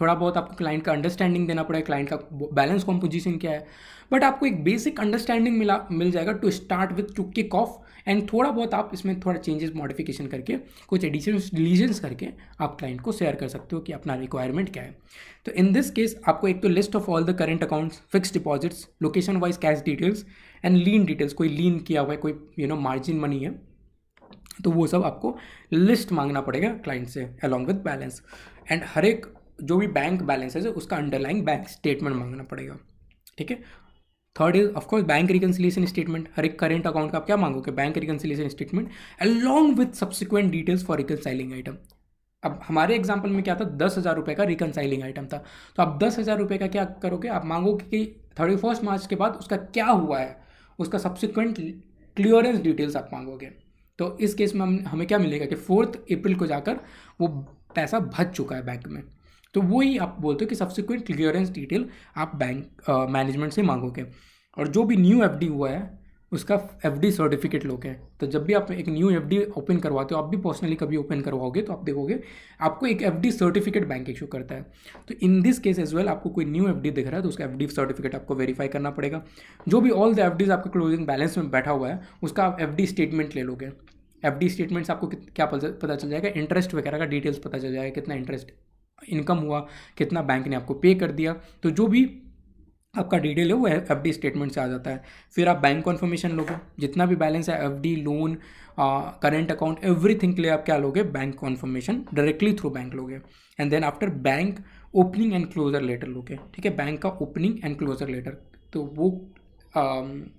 Speaker 1: थोड़ा बहुत आपको क्लाइंट का अंडरस्टैंडिंग देना पड़ेगा, क्लाइंट का बैलेंस कॉम्पोजिशन क्या है, बट आपको एक बेसिक अंडरस्टैंडिंग मिल जाएगा to start with to kick off. एंड थोड़ा बहुत आप इसमें थोड़ा चेंजेस मॉडिफिकेशन करके कुछ एडिशंस डिलीजन्स करके आप क्लाइंट को शेयर कर सकते हो कि अपना रिक्वायरमेंट क्या है। तो इन दिस केस आपको एक तो list of all the current accounts, fix deposits, location wise cash details and lean details, कोई लीन किया हुआ है, कोई मार्जिन मनी है, तो वो सब आपको लिस्ट मांगना पड़ेगा क्लाइंट से अलॉन्ग विद बैलेंस। एंड हर एक जो भी बैंक बैलेंस है उसका अंडरलाइंग बैंक स्टेटमेंट मांगना पड़ेगा। ठीक है, third is of course bank reconciliation statement. हर एक करेंट अकाउंट का आप क्या मांगोगे, bank reconciliation statement along with subsequent details for reconciling item. अब हमारे एग्जाम्पल में क्या था, 10,000 रुपये का रिकंसाइलिंग आइटम था, तो आप 10,000 रुपये का क्या करोगे, आप मांगोगे कि 31 मार्च के बाद उसका क्या हुआ है, उसका सब्सिक्वेंट क्लियरेंस डिटेल्स आप मांगोगे। तो इस केस में हमें क्या मिलेगा कि 4 अप्रैल को जाकर वो पैसा भज चुका है बैंक में, तो वही आप बोलते हो कि सब्सिक्वेंट क्लियरेंस डिटेल आप बैंक मैनेजमेंट से मांगोगे। और जो भी न्यू एफडी हुआ है उसका एफडी सर्टिफिकेट लोगे। तो जब भी आप एक न्यू एफडी ओपन करवाते हो, आप भी पर्सनली कभी ओपन करवाओगे तो आप देखोगे आपको एक एफडी सर्टिफिकेट बैंक इशू करता है। तो in this case as well आपको कोई न्यू एफडी दिख रहा है तो उसका एफडी सर्टिफिकेट आपको वेरीफाई करना पड़ेगा। जो भी ऑल द एफडीज आपके क्लोजिंग बैलेंस में बैठा हुआ है उसका आप एफडी स्टेटमेंट ले लोगे। एफडी स्टेटमेंट से आपको क्या पता चल जाएगा, इंटरेस्ट वगैरह का डिटेल्स पता चल जाएगा, कितना इंटरेस्ट इनकम हुआ, कितना बैंक ने आपको पे कर दिया, तो जो भी आपका डिटेल है वो एफडी स्टेटमेंट से आ जाता है। फिर आप बैंक कन्फर्मेशन लोगे, जितना भी बैलेंस है FD, loan, current account, everything के लिए आप क्या लोगे, bank confirmation directly through bank लोगे। And then after bank opening and closure letter लोगे। ठीक है, बैंक का ओपनिंग एंड क्लोजर लेटर, तो वो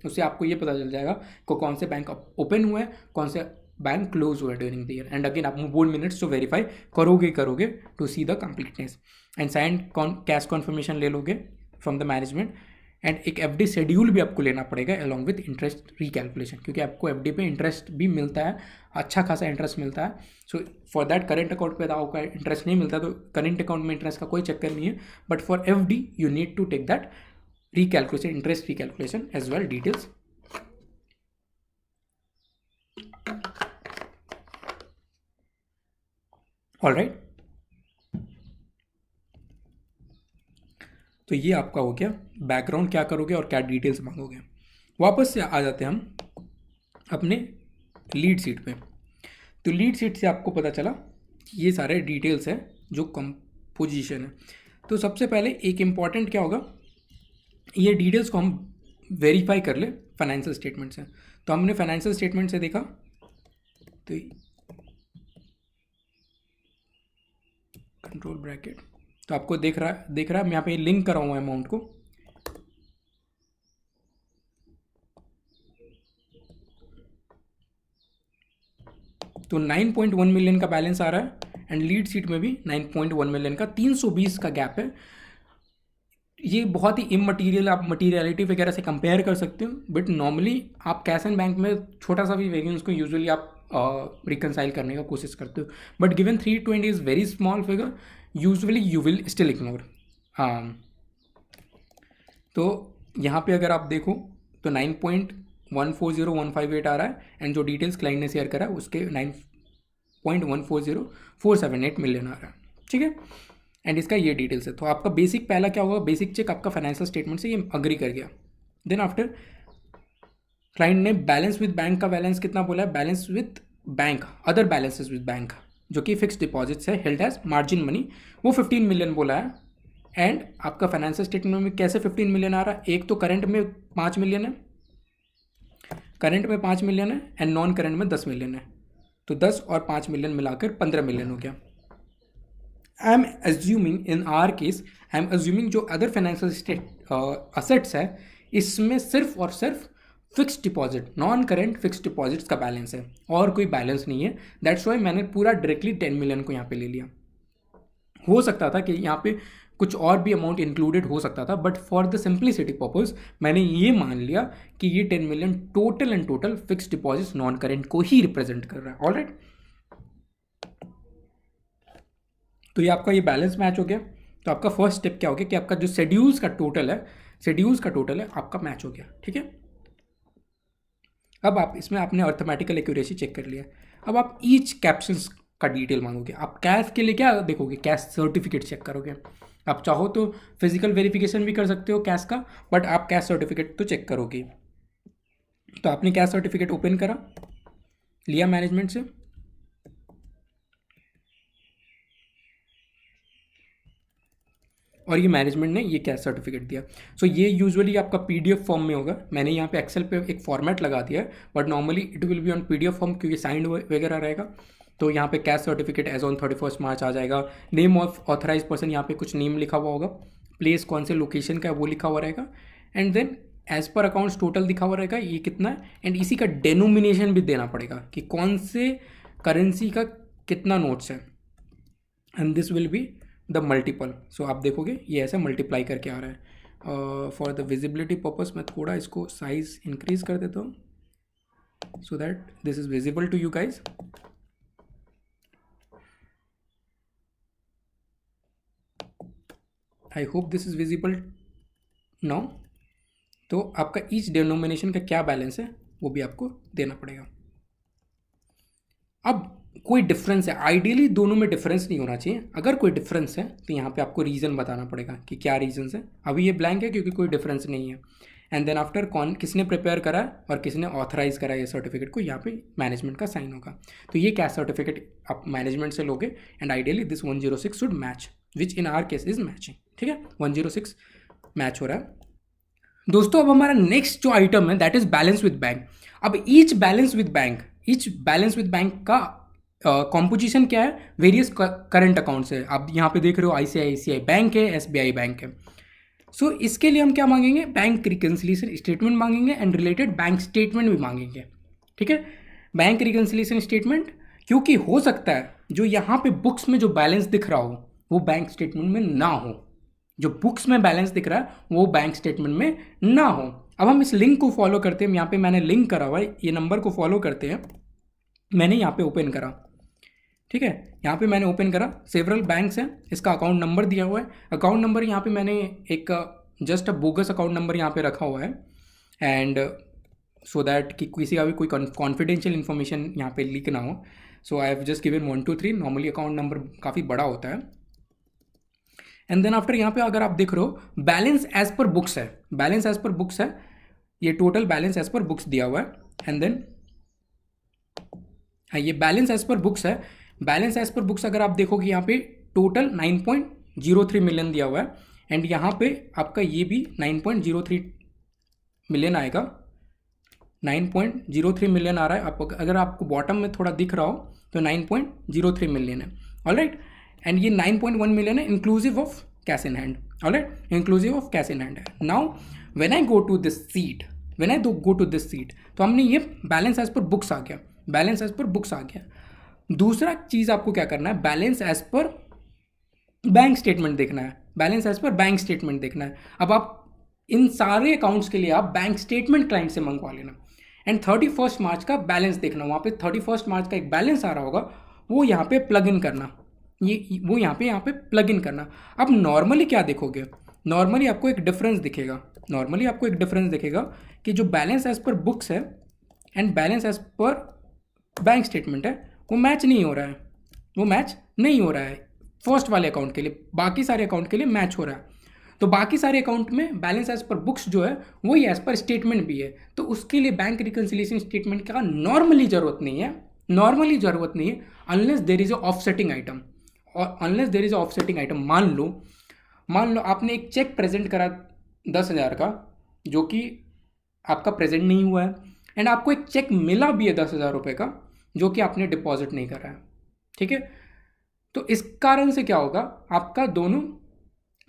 Speaker 1: उससे आपको ये पता चल जाएगा कि कौन से बैंक ओपन हुए हैं, कौन से बैंक क्लोज हुआ during the year. And again आप बोर्ड मिनट्स तो वेरीफाई करोगे to see the completeness. And signed cash confirmation ले लोगे फ्रॉम द मैनेजमेंट। एंड एक एफडी शेड्यूल भी आपको लेना पड़ेगा अलॉन्ग विद इंटरेस्ट रिकैलकुलेशन, क्योंकि आपको एफडी पे इंटरेस्ट भी मिलता है, अच्छा खासा इंटरेस्ट मिलता है। So for that current account पे आपका इंटरेस्ट नहीं मिलता, तो करेंट अकाउंट में इंटरेस्ट का कोई चक्कर नहीं है, but for FD you need to take that recalculation, interest recalculation as well details। all right, तो ये आपका हो गया बैकग्राउंड, क्या करोगे और क्या डिटेल्स मांगोगे। वापस से आ जाते हैं हम अपने लीड सीट पे। तो लीड सीट से आपको पता चला ये सारे डिटेल्स हैं जो कंपोजिशन है। तो सबसे पहले एक इम्पॉर्टेंट क्या होगा, ये डिटेल्स को हम वेरीफाई कर ले फाइनेंशियल स्टेटमेंट से। तो हमने फाइनेंशियल स्टेटमेंट से देखा, तो कंट्रोल ब्रैकेट, तो आपको देख रहा है मैं यहाँ पे लिंक करा हुआ अमाउंट को। तो 9.1 मिलियन का बैलेंस आ रहा है एंड लीड सीट में भी 9.1 मिलियन का 320 का गैप है। ये बहुत ही इमटीरियल, आप मटीरियलिटी वगैरह से कंपेयर कर सकते हो, बट नॉर्मली आप कैश एंड बैंक में छोटा सा भी वेरिएंस को यूजुअली आप रिकंसाइल करने का कोशिश करते हो, but given 320 is very small figure, usually you will still ignore. तो यहाँ पे अगर आप देखो तो 9.140158 आ रहा है एंड जो डिटेल्स क्लाइंट ने शेयर करा उसके 9.140478 मिलियन आ रहा है। ठीक है, एंड इसका ये डिटेल्स है। तो आपका बेसिक पहला क्या होगा, बेसिक चेक आपका फाइनेंशियल स्टेटमेंट से ये अग्री कर गया। देन आफ्टर क्लाइंट ने बैलेंस विद बैंक का बैलेंस कितना बोला है, balance with bank other balances with bank, जो कि फिक्स डिपॉजिट्स है हेल्ड एज मार्जिन मनी, वो 15 मिलियन बोला है। एंड आपका फाइनेंशियल स्टेटमेंट में कैसे 15 मिलियन आ रहा है, एक तो करंट में 5 मिलियन है, करंट में 5 मिलियन है एंड नॉन करंट में 10 मिलियन है, तो 10 और 5 मिलियन मिलाकर 15 मिलियन हो गया। I am assuming in are case, I am assuming जो अदर फाइनेंशियल असेट्स है इसमें सिर्फ और सिर्फ fix deposit, non current fix deposits का बैलेंस है और कोई बैलेंस नहीं है। दैट्स वाई मैंने पूरा डायरेक्टली 10 मिलियन को यहाँ पे ले लिया। हो सकता था कि यहाँ पे कुछ और भी अमाउंट इंक्लूडेड हो सकता था, but for the simplicity purpose मैंने ये मान लिया कि ये 10 million total and total fix deposits non current को ही रिप्रेजेंट कर रहा है। ऑलराइट, तो ये आपका ये बैलेंस मैच हो गया। तो आपका फर्स्ट स्टेप क्या हो गया कि आपका जो शेड्यूल्स का टोटल है आपका मैच हो गया। ठीक है, अब आप इसमें आपने अर्थमेटिकल एक्यूरेसी चेक कर लिया। अब आप ईच कैप्शंस का डिटेल मांगोगे। आप कैश के लिए क्या देखोगे, कैश सर्टिफिकेट चेक करोगे। आप चाहो तो फिजिकल वेरिफिकेशन भी कर सकते हो कैश का, बट आप कैश सर्टिफिकेट तो चेक करोगे। तो आपने कैश सर्टिफिकेट ओपन करा, लिया मैनेजमेंट से, और ये मैनेजमेंट ने ये कैश सर्टिफिकेट दिया। सो ये यूजुअली आपका पीडीएफ फॉर्म में होगा। मैंने यहाँ पे एक्सेल पे एक फॉर्मेट लगा दिया है, but normally it will be on PDF form क्योंकि साइंड वगैरह रहेगा। तो यहाँ पे कैश सर्टिफिकेट एज ऑन 31 मार्च आ जाएगा। नेम ऑफ ऑथराइज पर्सन, यहाँ पे कुछ नेम लिखा हुआ होगा, प्लेस कौन से लोकेशन का है वो लिखा हुआ रहेगा, and then as per accounts total दिखा हुआ रहेगा ये कितना है, एंड इसी का डेनोमिनेशन भी देना पड़ेगा कि कौन से करेंसी का कितना नोट्स है, and this will be the multiple. So आप देखोगे ये ऐसे मल्टीप्लाई करके आ रहा है। फॉर द विजिबिलिटी पर्पस मैं थोड़ा इसको साइज इंक्रीज कर देता हूँ so that this is visible to you guys. I hope this is visible now. तो आपका ईच डिनोमिनेशन का क्या बैलेंस है वो भी आपको देना पड़ेगा। अब कोई डिफरेंस है, आइडियली दोनों में डिफरेंस नहीं होना चाहिए। अगर कोई डिफरेंस है तो यहाँ पे आपको रीज़न बताना पड़ेगा कि क्या रीजंस है। अभी ये ब्लैंक है क्योंकि कोई डिफरेंस नहीं है। एंड देन आफ्टर कौन किसने प्रिपेयर करा और किसने ऑथराइज करा ये सर्टिफिकेट को, यहाँ पे मैनेजमेंट का साइन होगा। तो ये कैश सर्टिफिकेट आप मैनेजमेंट से लोगे and ideally this 106 should match, which in are case is matching. ठीक है, 106 मैच हो रहा है दोस्तों। अब हमारा नेक्स्ट जो आइटम है that is balance with bank. अब ईच बैलेंस विद बैंक का कॉम्पोजिशन क्या है, वेरियस करंट अकाउंट्स है। आप यहाँ पे देख रहे हो आईसीआईसीआई बैंक है, एसबीआई बैंक है। सो इसके लिए हम क्या मांगेंगे, बैंक रिकन्सिलिएशन स्टेटमेंट मांगेंगे एंड रिलेटेड बैंक स्टेटमेंट भी मांगेंगे। ठीक है, बैंक रिकन्सिलिएशन स्टेटमेंट, क्योंकि हो सकता है जो यहाँ पे बुक्स में जो बैलेंस दिख रहा हो वो बैंक स्टेटमेंट में ना हो, जो बुक्स में बैलेंस दिख रहा है वो बैंक स्टेटमेंट में ना हो। अब हम इस लिंक को फॉलो करते हैं, यहाँ पे मैंने लिंक करा हुआ है, ये नंबर को फॉलो करते हैं। मैंने यहाँ पे ओपन करा, ठीक है, यहाँ पे मैंने ओपन करा, सेवरल बैंक्स हैं, इसका अकाउंट नंबर दिया हुआ है। अकाउंट नंबर यहाँ पे मैंने एक जस्ट बोगस अकाउंट नंबर यहाँ पे रखा हुआ है, एंड सो दैट कि किसी का भी कोई कॉन्फिडेंशियल इन्फॉर्मेशन यहाँ पे लीक ना हो। So I have just given 1 2 3। Normally account number काफ़ी बड़ा होता है। एंड देन आफ्टर यहाँ पे अगर आप देख रहे हो बैलेंस एज पर बुक्स है, बैलेंस एज पर बुक्स है, ये total balance as per books दिया हुआ है। एंड देन ये बैलेंस एज पर बुक्स है। बैलेंस एज पर बुक्स अगर आप देखोगे यहाँ पे टोटल 9.03 मिलियन दिया हुआ है, एंड यहाँ पे आपका ये भी 9.03 मिलियन आएगा, 9.03 मिलियन आ रहा है। आप अगर आपको बॉटम में थोड़ा दिख रहा हो तो 9.03 मिलियन है। ऑलराइट, एंड ये 9.1 मिलियन है inclusive of cash in hand. Alright, inclusive of cash in hand है। Now when I go to this sheet, तो हमने ये बैलेंस एज पर बुक्स आ गया, बैलेंस एज पर बुक्स आ गया। दूसरा चीज़ आपको क्या करना है, balance as per bank statement देखना है, balance as per bank statement देखना है। अब आप इन सारे अकाउंट्स के लिए आप बैंक स्टेटमेंट क्लाइंट से मंगवा लेना, एंड 31 मार्च का बैलेंस देखना। वहाँ पे 31 मार्च का एक बैलेंस आ रहा होगा, वो यहाँ पे प्लग इन करना, वो यहाँ पे प्लग इन करना। अब नॉर्मली क्या देखोगे, नॉर्मली आपको एक डिफरेंस दिखेगा, कि जो बैलेंस एज पर बुक्स है and balance as per bank statement है वो मैच नहीं हो रहा है फर्स्ट वाले अकाउंट के लिए, बाकी सारे अकाउंट के लिए मैच हो रहा है। तो बाकी सारे अकाउंट में बैलेंस एज पर बुक्स जो है वही एज पर स्टेटमेंट भी है, तो उसके लिए बैंक रिकन्सिलिएशन स्टेटमेंट का नॉर्मली ज़रूरत नहीं है। नॉर्मली ज़रूरत नहीं है, unless there is a offsetting item. और unless there is a offsetting item, मान लो आपने एक चेक प्रेजेंट करा 10,000 का, जो कि आपका प्रेजेंट नहीं हुआ है, एंड आपको एक चेक मिला भी है 10,000 रुपये का, जो कि आपने डिपॉजिट नहीं करा है, ठीक है। तो इस कारण से क्या होगा, आपका दोनों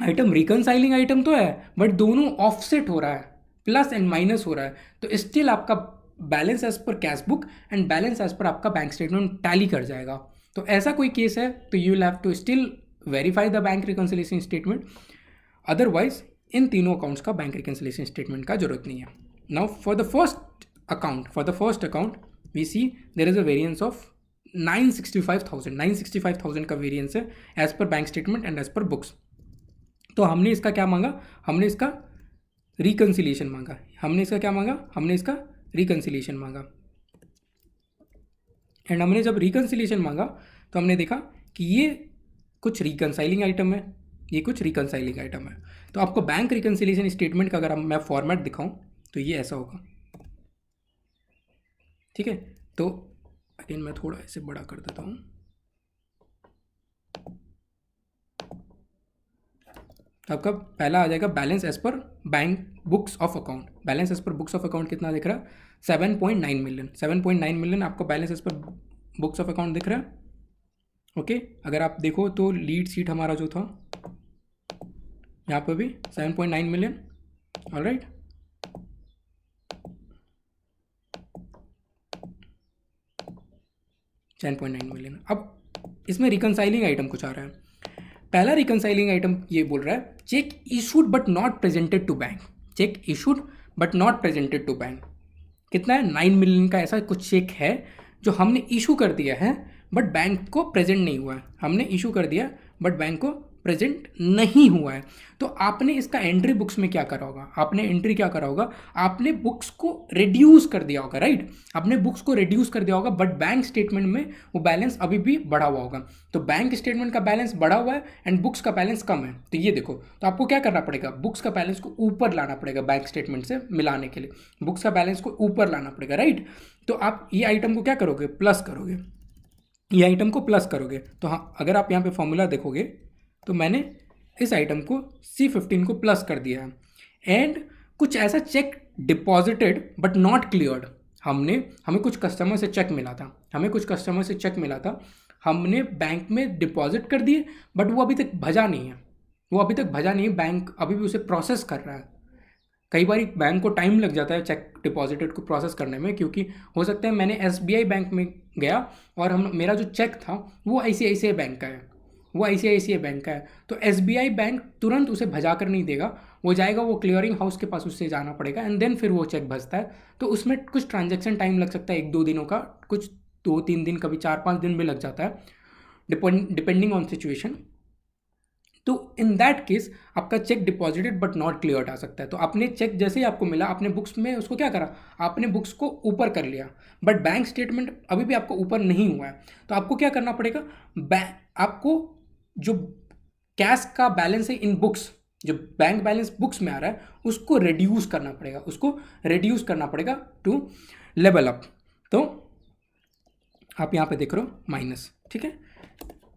Speaker 1: आइटम रिकनसाइलिंग आइटम तो है, बट दोनों ऑफसेट हो रहा है, प्लस एंड माइनस हो रहा है, तो स्टिल आपका balance as per cash book and balance as per आपका बैंक स्टेटमेंट टैली कर जाएगा। तो ऐसा कोई केस है तो you will have to still verify the bank reconciliation statement, otherwise इन तीनों अकाउंट्स का बैंक रिकन्सिलिएशन स्टेटमेंट का जरूरत नहीं है। Now for the first account we see there is a variance of 965,000 का वेरियंस है as per bank statement and as per books. तो हमने इसका क्या मांगा, हमने इसका रिकन्सिलिएशन मांगा, हमने इसका रिकन्सिलिएशन मांगा। एंड हमने जब रिकन्सिलिएशन मांगा तो हमने देखा कि ये कुछ रिकन्साइलिंग आइटम है, तो आपको बैंक रिकन्सिलिएशन स्टेटमेंट का अगर मैं फॉर्मेट दिखाऊं तो ये ऐसा होगा, ठीक है। तो अगेन मैं थोड़ा ऐसे बड़ा कर देता हूँ, तो आपका पहला आ जाएगा balance as per bank books of account. Balance as per books of account कितना दिख रहा है, 7.9 मिलियन। 7.9 मिलियन आपको balance as per books of account दिख रहा है, ओके। अगर आप देखो तो लीड सीट हमारा जो था यहाँ पर भी 7.9 मिलियन, ऑलराइट। $10.9 मिलियन। अब इसमें रिकनसाइलिंग आइटम कुछ आ रहा है। पहला रिकनसाइलिंग आइटम ये बोल रहा है cheque issued but not presented to bank. Cheque issued but not presented to bank कितना है, 9 मिलियन का ऐसा कुछ चेक है जो हमने इशू कर दिया है बट बैंक को प्रेजेंट नहीं हुआ है। हमने इशू कर दिया बट बैंक को प्रेजेंट नहीं हुआ है। तो आपने इसका एंट्री बुक्स में क्या करा होगा, आपने बुक्स को रिड्यूस कर दिया होगा, राइट। आपने बुक्स को रिड्यूस कर दिया होगा, बट बैंक स्टेटमेंट में वो बैलेंस अभी भी बढ़ा हुआ होगा। तो बैंक स्टेटमेंट का बैलेंस बढ़ा हुआ है एंड बुक्स का बैलेंस कम है, तो ये देखो, तो आपको क्या करना पड़ेगा, बुक्स का बैलेंस को ऊपर लाना पड़ेगा बैंक स्टेटमेंट से मिलाने के लिए, बुक्स का बैलेंस को ऊपर लाना पड़ेगा, राइट। तो आप ये आइटम को क्या करोगे, प्लस करोगे, ये आइटम को प्लस करोगे। तो हाँ, अगर आप यहाँ पे फॉर्मूला देखोगे तो मैंने इस आइटम को C15 को प्लस कर दिया है, एंड कुछ ऐसा check deposited but not cleared. हमें कुछ कस्टमर से चेक मिला था, हमने बैंक में डिपॉजिट कर दिए बट वो अभी तक भजा नहीं है, बैंक अभी भी उसे प्रोसेस कर रहा है। कई बार बैंक को टाइम लग जाता है चेक डिपॉजिटेड को प्रोसेस करने में, क्योंकि हो सकता है मैंने SBI बैंक में गया और मेरा जो चेक था वो ICICI बैंक का है, तो SBI बैंक तुरंत उसे भजा कर नहीं देगा, वो जाएगा, वो क्लियरिंग हाउस के पास उससे जाना पड़ेगा एंड देन फिर वो चेक भजता है। तो उसमें कुछ ट्रांजेक्शन टाइम लग सकता है, 1-2 दिनों का, कुछ 2-3 दिन, कभी 4-5 दिन भी लग जाता है, डिपेंडिंग ऑन सिचुएशन। तो इन दैट केस आपका cheque deposited but not cleared आ सकता है। तो आपने चेक जैसे ही आपको मिला, आपने बुक्स में उसको क्या करा, आपने बुक्स को ऊपर कर लिया, बट बैंक स्टेटमेंट अभी भी आपको ऊपर नहीं हुआ है। तो आपको क्या करना पड़ेगा, आपको जो कैश का बैलेंस है इन बुक्स, जो बैंक बैलेंस बुक्स में आ रहा है, उसको रिड्यूस करना पड़ेगा टू लेवल अप। तो आप यहाँ पे देख रहे हो माइनस, ठीक है।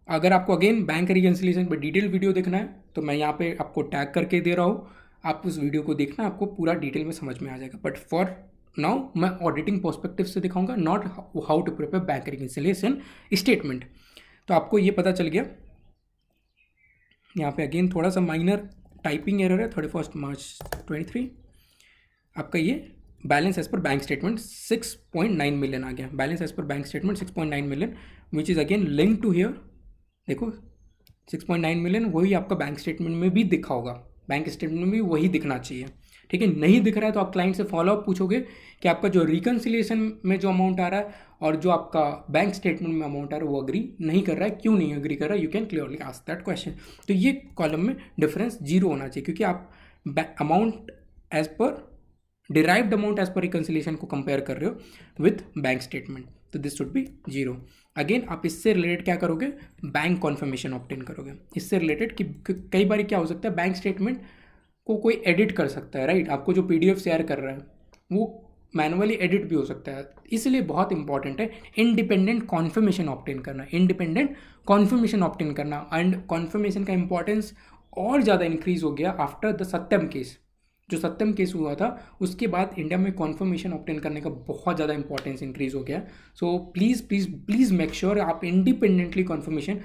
Speaker 1: अगर आपको अगेन बैंक रिकन्सिलिएशन पर डिटेल वीडियो देखना है तो मैं यहाँ पे आपको टैग करके दे रहा हूँ, आप उस वीडियो को देखना, आपको पूरा डिटेल में समझ में आ जाएगा। बट फॉर नाउ मैं ऑडिटिंग पर्सपेक्टिव से दिखाऊंगा, not how to prepare bank reconciliation statement. तो आपको ये पता चल गया। यहाँ पे अगेन थोड़ा सा माइनर टाइपिंग एरर है, 31 मार्च 23। आपका ये balance as per bank statement 6.9 million आ गया, balance as per bank statement 6.9 million, which is again link to here. देखो 6.9 मिलियन वही आपका बैंक स्टेटमेंट में भी दिखा होगा, बैंक स्टेटमेंट में भी वही दिखना चाहिए, ठीक है। नहीं दिख रहा है तो आप क्लाइंट से फॉलोअप पूछोगे कि आपका जो रिकन्सिलिएशन में जो अमाउंट आ रहा है और जो आपका बैंक स्टेटमेंट में अमाउंट आ रहा है वो अग्री नहीं कर रहा है, क्यों नहीं अग्री कर रहा है, you can clearly ask that question. तो ये कॉलम में डिफरेंस 0 होना चाहिए, क्योंकि आप amount as per derived amount as per reconciliation को कंपेयर कर रहे हो विथ बैंक स्टेटमेंट, तो दिस शुड बी 0। अगेन आप इससे रिलेटेड क्या करोगे, बैंक कॉन्फर्मेशन ऑब्टेन करोगे। इससे रिलेटेड कि कई बार क्या हो सकता है, बैंक स्टेटमेंट को कोई एडिट कर सकता है, राइट। आपको जो PDF शेयर कर रहा है वो मैनुअली एडिट भी हो सकता है, इसलिए बहुत इंपॉर्टेंट है इंडिपेंडेंट कॉन्फर्मेशन ऑब्टेन करना, इंडिपेंडेंट कॉन्फर्मेशन ऑब्टेन करना। एंड कॉन्फर्मेशन का इंपॉर्टेंस और ज़्यादा इंक्रीज हो गया आफ्टर द सत्यम केस। जो सत्यम केस हुआ था उसके बाद इंडिया में कॉन्फर्मेशन ऑब्टेन करने का बहुत ज़्यादा इंपॉर्टेंस इंक्रीज हो गया। So please please please make sure आप इंडिपेंडेंटली कॉन्फर्मेशन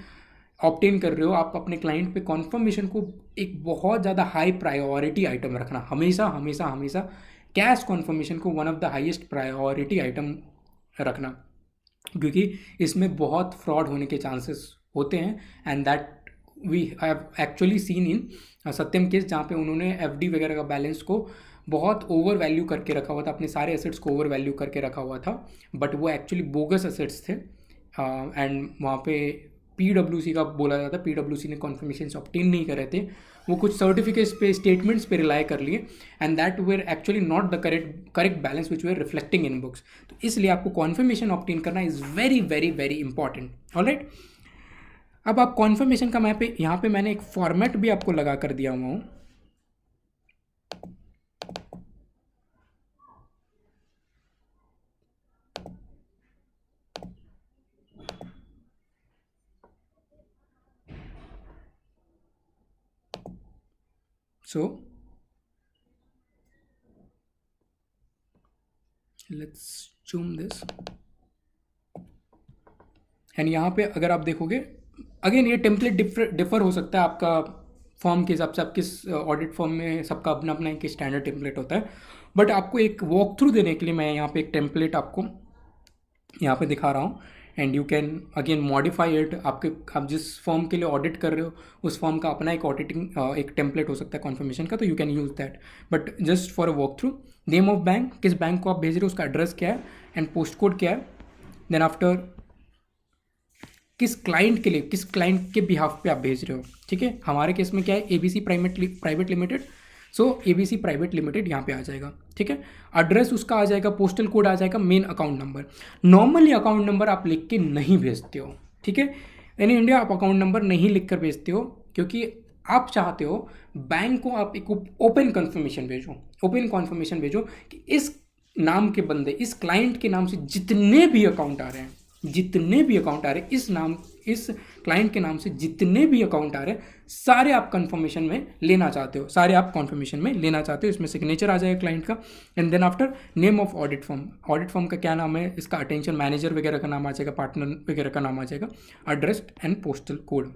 Speaker 1: ऑब्टेन कर रहे हो। आप अपने क्लाइंट पे कॉन्फर्मेशन को एक बहुत ज़्यादा हाई प्रायोरिटी आइटम रखना, हमेशा हमेशा हमेशा कैश कॉन्फर्मेशन को one of the highest priority item रखना, क्योंकि इसमें बहुत फ्रॉड होने के चांसेस होते हैं। And that we have actually seen in Satyam case, जहाँ पे उन्होंने एफडी वगैरह का बैलेंस को बहुत ओवर वैल्यू करके रखा हुआ था, अपने सारे एसेट्स को ओवर वैल्यू करके रखा हुआ था, बट वो एक्चुअली बोगस एसेट्स थे। एंड वहाँ पे पीडब्ल्यूसी का बोला जाता है, पीडब्ल्यूसी ने कॉन्फर्मेशन ऑब्टेन नहीं कर रहे थे, वो कुछ सर्टिफिकेट्स पे स्टेटमेंट्स पे रिलाई कर लिए, and that were actually not the correct balance which were reflecting in books. तो इसलिए आपको कॉन्फर्मेशन ऑब्टेन करना is very very very important. Alright, अब आप कॉन्फर्मेशन का यहाँ पे मैंने एक फॉर्मेट भी आपको लगा कर दिया हुआ हूँ। So let's zoom this, and यहाँ पे अगर आप देखोगे अगेन ये टेम्पलेट डिफर हो सकता है आपका फॉर्म के हिसाब से, आप किस ऑडिट फॉर्म में सबका अपना अपना एक स्टैंडर्ड टेम्पलेट होता है, बट आपको एक वॉक थ्रू देने के लिए मैं यहाँ पे एक टेम्पलेट आपको यहाँ पे दिखा रहा हूँ, and you can again modify it. आप जिस फॉर्म के लिए ऑडिट कर रहे हो उस फॉर्म का अपना एक ऑडिटिंग एक टेम्पलेट हो सकता है कॉन्फर्मेशन का, तो you can use that. But just for a walk through, name of bank, किस बैंक को आप भेज रहे हो, उसका एड्रेस क्या है, एंड पोस्ट कोड क्या है, देन आफ्टर किस क्लाइंट के लिए, किस क्लाइंट के बिहाफ पे आप भेज रहे हो। ठीक है, हमारे केस में क्या है, एबीसी प्राइवेट लिमिटेड, सो एबीसी प्राइवेट लिमिटेड यहाँ पे आ जाएगा। ठीक है, एड्रेस उसका आ जाएगा, पोस्टल कोड आ जाएगा, main account number. Normally account number आप लिख के नहीं भेजते हो, ठीक है, इन इंडिया आप अकाउंट नंबर नहीं लिख कर भेजते हो, क्योंकि आप चाहते हो बैंक को आप एक ओपन कन्फर्मेशन भेजो, ओपन कन्फर्मेशन भेजो कि इस नाम के बंदे, इस क्लाइंट के नाम से जितने भी अकाउंट आ रहे हैं, जितने भी अकाउंट आ रहे हैं, इस क्लाइंट के नाम से जितने भी अकाउंट आ रहे हैं, सारे आप कंफर्मेशन में लेना चाहते हो, सारे आप कॉन्फर्मेशन में लेना चाहते हो। इसमें सिग्नेचर आ जाएगा क्लाइंट का, and then after name of audit form, audit form का क्या नाम है, इसका अटेंशन मैनेजर वगैरह का नाम आ जाएगा, पार्टनर वगैरह का नाम आ जाएगा, एड्रेस एंड पोस्टल कोड।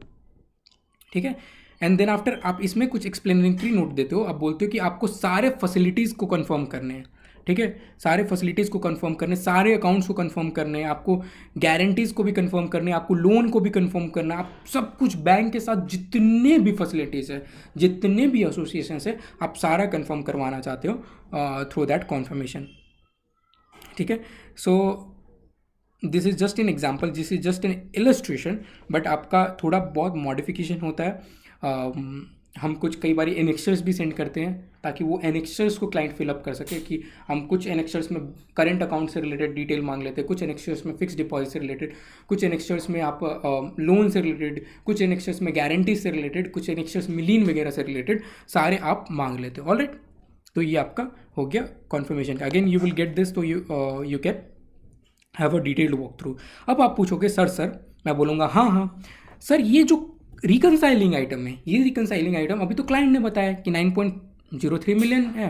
Speaker 1: ठीक है, एंड देन आफ्टर आप इसमें कुछ एक्सप्लेनेटरी नोट देते हो, आप बोलते हो कि आपको सारे फैसिलिटीज़ को कंफर्म करने हैं। ठीक है, सारे फैसिलिटीज़ को कंफर्म करने, सारे अकाउंट्स को कंफर्म करने हैं, आपको गारंटीज़ को भी कंफर्म करने, आपको लोन को भी कंफर्म करना, आप सब कुछ बैंक के साथ जितने भी फैसिलिटीज़ है, जितने भी एसोसिएशन है, आप सारा कंफर्म करवाना चाहते हो थ्रू दैट कॉन्फर्मेशन। ठीक है, so this is just an example, this is just an illustration, but आपका थोड़ा बहुत मॉडिफिकेशन होता है। हम कुछ कई बार एनेक्सर्स भी सेंड करते हैं ताकि वो एनेक्सर्स को क्लाइंट फिलअप कर सके, कि हम कुछ एनेक्सर्स में करंट अकाउंट से रिलेटेड डिटेल मांग लेते हैं, कुछ एनेक्सर्स में फिक्स डिपॉजिट से रिलेटेड, कुछ एनेक्सर्स में आप लोन से रिलेटेड, कुछ एनेक्सर्स में गारंटी से रिलेटेड, कुछ एनेक्सर्स में लीन वगैरह से रिलेटेड सारे आप मांग लेते हो। ऑलराइट, तो ये आपका हो गया कॉन्फर्मेशन का। Again you will get this, तो you can have a detailed walk through. अब आप पूछोगे सर मैं बोलूँगा हाँ सर, ये जो रिकनसाइलिंग आइटम है, ये रिकनसाइलिंग आइटम अभी तो क्लाइंट ने बताया कि 9.03 मिलियन है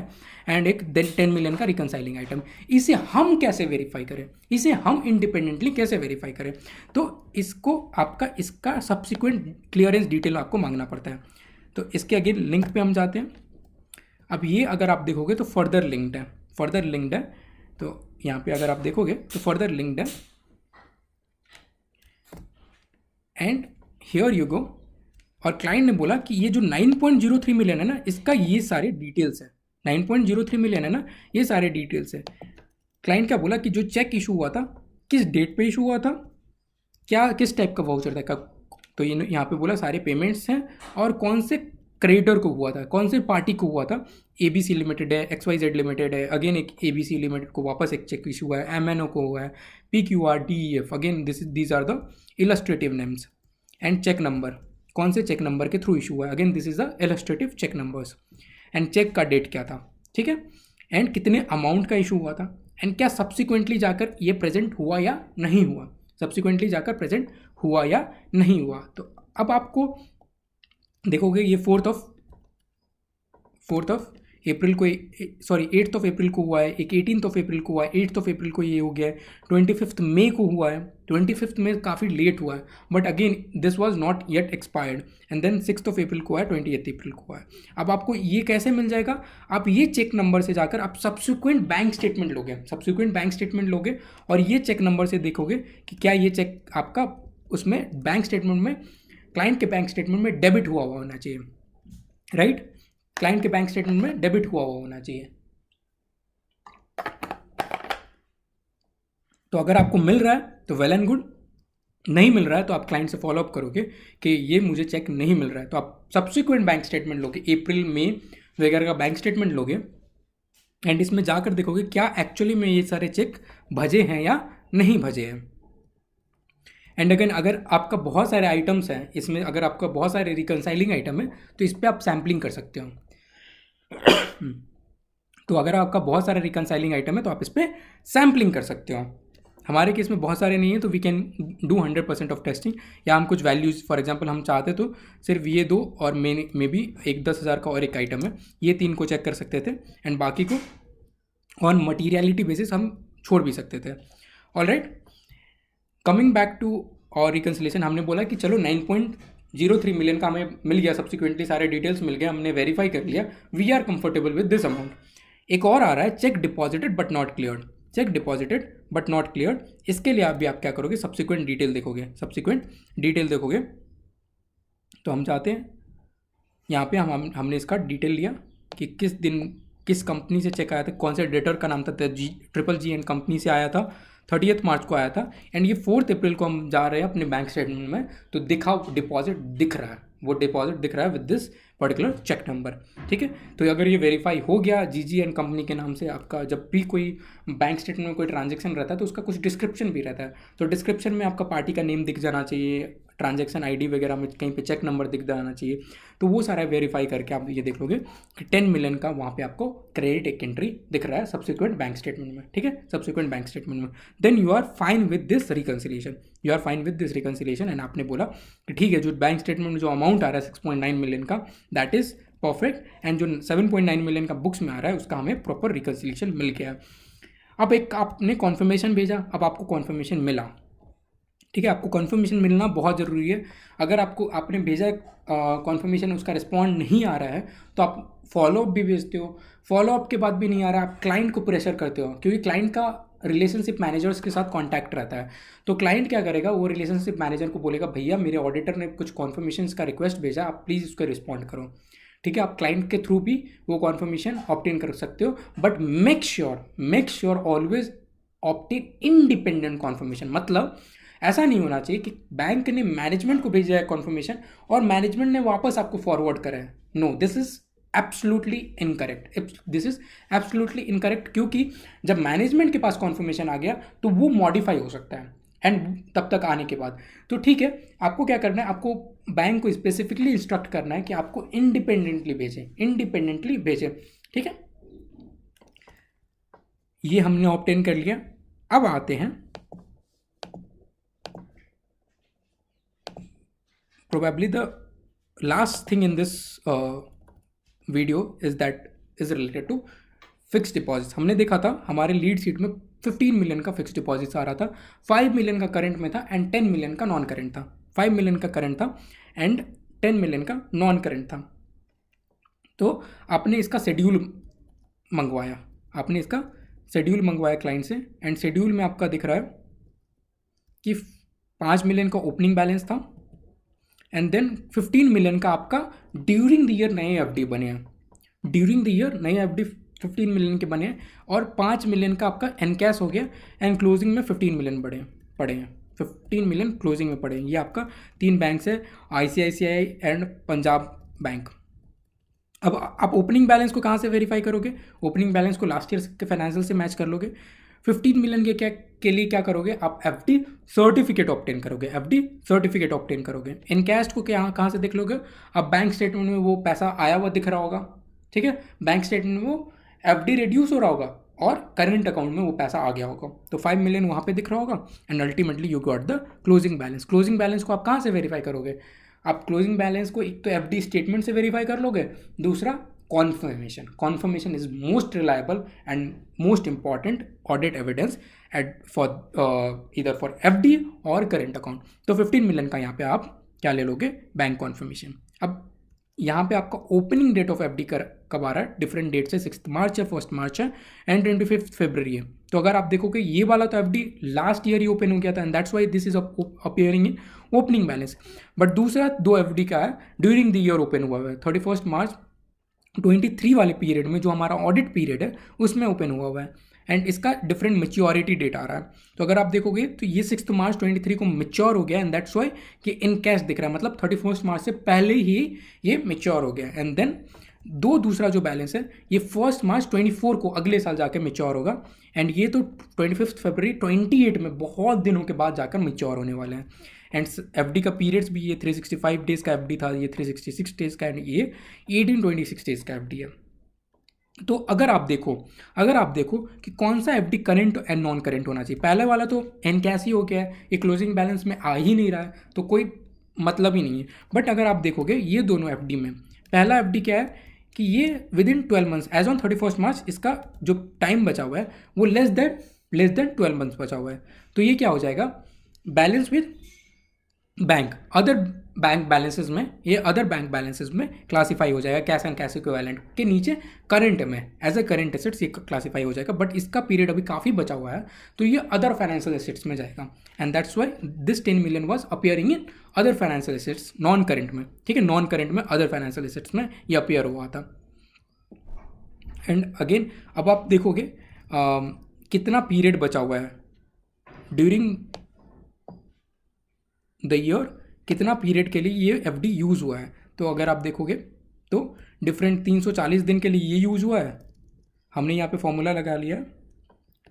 Speaker 1: एंड एक 10 मिलियन का रिकनसाइलिंग आइटम, इसे हम कैसे वेरीफाई करें, इसे हम इंडिपेंडेंटली कैसे वेरीफाई करें। तो इसको इसका सब्सिक्वेंट क्लियरेंस डिटेल आपको मांगना पड़ता है। तो इसके अगेन लिंक पे हम जाते हैं। अब ये अगर आप देखोगे तो फर्दर लिंक्ड है, तो यहाँ पे अगर आप देखोगे तो फर्दर लिंक्ड है, एंड हियर यू गो। और क्लाइंट ने बोला कि ये जो 9.03 मिलियन है ना, इसका ये सारे डिटेल्स है, 9.03 मिलियन है ना, ये सारे डिटेल्स है। क्लाइंट क्या बोला कि जो चेक इशू हुआ था, किस डेट पे इशू हुआ था, क्या किस टाइप का वाउचर था, तो ये यहाँ पे बोला सारे पेमेंट्स हैं और कौन से क्रेडिटर को हुआ था, कौन से पार्टी को हुआ था, ABC लिमिटेड है, XYZ लिमिटेड है, अगेन एक ABC लिमिटेड को वापस एक चेक इशू हुआ है, MNO को हुआ है, PQR DEF, again these are the illustrative names, and cheque number, कौन से चेक नंबर के थ्रू इशू हुआ है, again this is the illustrative cheque numbers, and cheque का डेट क्या था। ठीक है, एंड कितने अमाउंट का इशू हुआ था, एंड क्या सब्सिक्वेंटली जाकर ये प्रेजेंट हुआ या नहीं हुआ, सब्सिक्वेंटली जाकर प्रेजेंट हुआ या नहीं हुआ। तो अब आपको देखोगे ये 4th ऑफ अप्रैल को, सॉरी 8th ऑफ अप्रैल को हुआ है, एक 18th ऑफ अप्रैल को हुआ है, 8th ऑफ अप्रैल को ये हो गया है, 25th मई को हुआ है, 25th में काफ़ी लेट हुआ है, but again this was not yet expired, and then 6th of April को हुआ है, 28th अप्रैल को हुआ है। अब आपको ये कैसे मिल जाएगा, आप ये चेक नंबर से जाकर आप सब्सिक्वेंट बैंक स्टेटमेंट लोगे और ये चेक नंबर से देखोगे कि क्या ये चेक आपका उसमें बैंक स्टेटमेंट में, क्लाइंट के बैंक स्टेटमेंट में डेबिट हुआ होना चाहिए, राइट, क्लाइंट के बैंक स्टेटमेंट में डेबिट हुआ होना चाहिए। तो अगर आपको मिल रहा है तो वेल एंड गुड, नहीं मिल रहा है तो आप क्लाइंट से फॉलोअप करोगे कि ये मुझे चेक नहीं मिल रहा है, तो आप सब्सिक्वेंट बैंक स्टेटमेंट लोगे, अप्रैल मई वगैरह का बैंक स्टेटमेंट लोगे एंड इसमें जाकर देखोगे क्या एक्चुअली में ये सारे चेक भजे हैं या नहीं भजे हैं। एंड अगेन अगर आपका बहुत सारे आइटम्स हैं इसमें, अगर आपका बहुत सारे रिकनसाइलिंग आइटम है तो इस पर आप सैम्पलिंग कर सकते हो। तो अगर आपका बहुत सारा रिकनसाइलिंग आइटम है तो आप इस पर सैम्पलिंग कर सकते हो। हमारे केस में बहुत सारे नहीं है तो we can do 100% of testing, या हम कुछ वैल्यूज़ फॉर एग्जांपल हम चाहते तो सिर्फ ये दो और मे भी एक 10,000 का और एक आइटम है, ये 3 को चेक कर सकते थे एंड बाकी को ऑन मटीरियलिटी बेसिस हम छोड़ भी सकते थे। ऑलराइट, कमिंग बैक टू और रिकन्सिलेशन, हमने बोला कि चलो 9.03 मिलियन का हमें मिल गया, सब्सिक्वेंटली सारे डिटेल्स मिल गए, हमने वेरीफाई कर लिया, we are comfortable with this amount. एक और आ रहा है cheque deposited but not cleared, cheque deposited but not cleared. इसके लिए आप क्या करोगे, सब्सिक्वेंट डिटेल देखोगे। तो हम चाहते हैं यहाँ पे हमने इसका डिटेल लिया कि किस दिन किस कंपनी से चेक आया था, कौन से डेटर का नाम था, GGG एंड कंपनी से आया था, 30 मार्च को आया था, एंड ये 4 अप्रैल को हम जा रहे हैं अपने बैंक स्टेटमेंट में, तो दिखाओ डिपॉजिट दिख रहा है, वो डिपॉजिट दिख रहा है with this particular cheque number, ठीक है। तो अगर ये वेरीफाई हो गया GG एंड कंपनी के नाम से, आपका जब भी कोई बैंक स्टेटमेंट में कोई ट्रांजेक्शन रहता है तो उसका कुछ डिस्क्रिप्शन भी रहता है, तो डिस्क्रिप्शन में आपका पार्टी का नेम दिख जाना चाहिए, ट्रांजैक्शन ID वगैरह में कहीं पे चेक नंबर दिख जाना चाहिए, तो वो सारा वेरीफाई करके आप ये देख लोगे कि 10 मिलियन का वहाँ पे आपको क्रेडिट एक एंट्री दिख रहा है सब्सिक्वेंट बैंक स्टेटमेंट में, ठीक है, सब्सिक्वेंट बैंक स्टेटमेंट में। Then you are fine with this reconciliation, and आपने बोला कि ठीक है, जो बैंक स्टेटमेंट में जो अमाउंट आ रहा है 6.9 मिलियन का, दैट इज़ परफेक्ट, एंड जो 7.9 मिलियन का बुक्स में आ रहा है उसका हमें प्रॉपर रिकन्सिलेशन मिल गया। अब एक आपने कॉन्फर्मेशन भेजा, अब आपको कॉन्फर्मेशन मिला, ठीक है, आपको कॉन्फर्मेशन मिलना बहुत ज़रूरी है। अगर आपने भेजा कॉन्फर्मेशन, उसका रिस्पॉन्ड नहीं आ रहा है तो आप फॉलोअप भी भेजते हो, फॉलोअप के बाद भी नहीं आ रहा है, आप क्लाइंट को प्रेशर करते हो, क्योंकि क्लाइंट का रिलेशनशिप मैनेजर्स के साथ कांटेक्ट रहता है। तो क्लाइंट क्या करेगा, वो रिलेशनशिप मैनेजर को बोलेगा भैया मेरे ऑडिटर ने कुछ कॉन्फर्मेशन का रिक्वेस्ट भेजा, आप प्लीज़ उसको रिस्पॉन्ड करो, ठीक है। आप क्लाइंट के थ्रू भी वो कॉन्फर्मेशन ऑब्टेन कर सकते हो, but make sure always obtain independent conformation. मतलब ऐसा नहीं होना चाहिए कि बैंक ने मैनेजमेंट को भेजा है कॉन्फर्मेशन और मैनेजमेंट ने वापस आपको फॉरवर्ड करा है। No, this is absolutely incorrect, क्योंकि जब मैनेजमेंट के पास कॉन्फर्मेशन आ गया तो वो मॉडिफाई हो सकता है, एंड तब तक आने के बाद तो ठीक है, आपको क्या करना है, आपको बैंक को स्पेसिफिकली इंस्ट्रक्ट करना है कि आपको इंडिपेंडेंटली भेजें, ठीक है। ये हमने ऑब्टेन कर लिया। अब आते हैं probably the last thing in this video is related to fix deposits. हमने देखा था हमारे लीड सीट में 15 मिलियन का फिक्स डिपॉजिट्स आ रहा था, 5 मिलियन का करंट में था एंड 10 मिलियन का नॉन करंट था, 5 मिलियन का करंट था एंड 10 मिलियन का नॉन करंट था। तो आपने इसका शेड्यूल मंगवाया क्लाइंट से, एंड शेड्यूल में आपका दिख रहा है कि 5 मिलियन का ओपनिंग बैलेंस था एंड देन 15 मिलियन का आपका ड्यूरिंग द ईयर नए FD बने हैं, 15 मिलियन के बने हैं, और 5 मिलियन का आपका एनकैश हो गया एंड क्लोजिंग में 15 मिलियन पड़े हैं, 15 मिलियन क्लोजिंग में पड़े हैं। ये आपका 3 बैंक है, ICICI एंड पंजाब बैंक। अब आप ओपनिंग बैलेंस को कहाँ से वेरीफाई करोगे, ओपनिंग बैलेंस को लास्ट ईयर के फाइनेंशियल से मैच कर लोगे। 15 मिलियन के लिए क्या करोगे, आप FD सर्टिफिकेट ऑब्टेन करोगे। इनकैश को कहाँ से देख लोगे, अब बैंक स्टेटमेंट में वो पैसा आया हुआ दिख रहा होगा, ठीक है, बैंक स्टेटमेंट में वो FD रिड्यूस हो रहा होगा और करेंट अकाउंट में वो पैसा आ गया होगा, तो 5 मिलियन वहाँ पे दिख रहा होगा and ultimately you got the closing balance. Closing balance को आप कहाँ से वेरीफाई करोगे? आप क्लोजिंग बैलेंस को एक तो एफडी स्टेटमेंट से वेरीफाई कर लोगे, दूसरा confirmation. Confirmation is most reliable and most important audit evidence at for इधर फॉर एफडी और करेंट अकाउंट। तो 15 मिलियन का यहाँ पे आप क्या ले लोगे? Bank conformation. अब यहाँ पे आपका ओपनिंग डेट ऑफ एफडी कब आ रहा है? डिफरेंट डेट से 6 मार्च है, 1 मार्च है एंड 25 फरवरी है। तो अगर आप देखोगे ये वाला तो एफडी लास्ट ईयर ही ओपन हो गया था and that's why this is appearing in opening balance. But दूसरा 2 एफडी का है ड्यूरिंग द ईयर ओपन हुआ है, 31 मार्च 23 वाले पीरियड में जो हमारा ऑडिट पीरियड है उसमें ओपन हुआ है एंड इसका डिफरेंट मैच्योरिटी डेट आ रहा है। तो अगर आप देखोगे तो ये 6 मार्च 23 को मैच्योर हो गया एंड दैट्स वाई कि इन कैश दिख रहा है, मतलब 31 मार्च से पहले ही ये मैच्योर हो गया। एंड देन दूसरा जो बैलेंस है ये 1 मार्च 24 को अगले साल जाकर मैच्योर होगा एंड ये तो 25 फरवरी 28 में बहुत दिनों के बाद जाकर मैच्योर होने वाले हैं। एंड एफडी का पीरियड्स भी ये 365 डेज का एफडी था, ये 366 डेज का एंड ये 1826 डेज का एफडी है। तो अगर आप देखो कि कौन सा FD current and non current होना चाहिए, पहले वाला तो एनकैश ही हो गया है, ये क्लोजिंग बैलेंस में आ ही नहीं रहा है तो कोई मतलब ही नहीं है। बट अगर आप देखोगे ये दोनों एफडी में, पहला एफडी क्या है कि ये within 12 months as on 31 March इसका जो टाइम बचा हुआ है वो लेस देन 12 मंथ्स बचा हुआ है। तो ये क्या हो जाएगा? Balance with bank, other bank balances में, ये अदर बैंक बैलेंसेस में क्लासीफाई हो जाएगा, कैश एंड कैश इक्विवेलेंट के नीचे करंट में एज ए करंट एसेट्स ये क्लासीफाई हो जाएगा। बट इसका पीरियड अभी काफ़ी बचा हुआ है तो ये अदर फाइनेंशियल एसेट्स में जाएगा and that's why this 10 million was appearing in other financial assets, non current में। ठीक है, नॉन करंट में अदर फाइनेंशियल एसेट्स में ये अपीयर हुआ था। एंड अगेन अब आप देखोगे कितना पीरियड बचा हुआ है ड्यूरिंग द ईयर, कितना पीरियड के लिए ये एफडी यूज़ हुआ है। तो अगर आप देखोगे तो डिफरेंट 340 दिन के लिए ये यूज़ हुआ है, हमने यहाँ पे फॉर्मूला लगा लिया,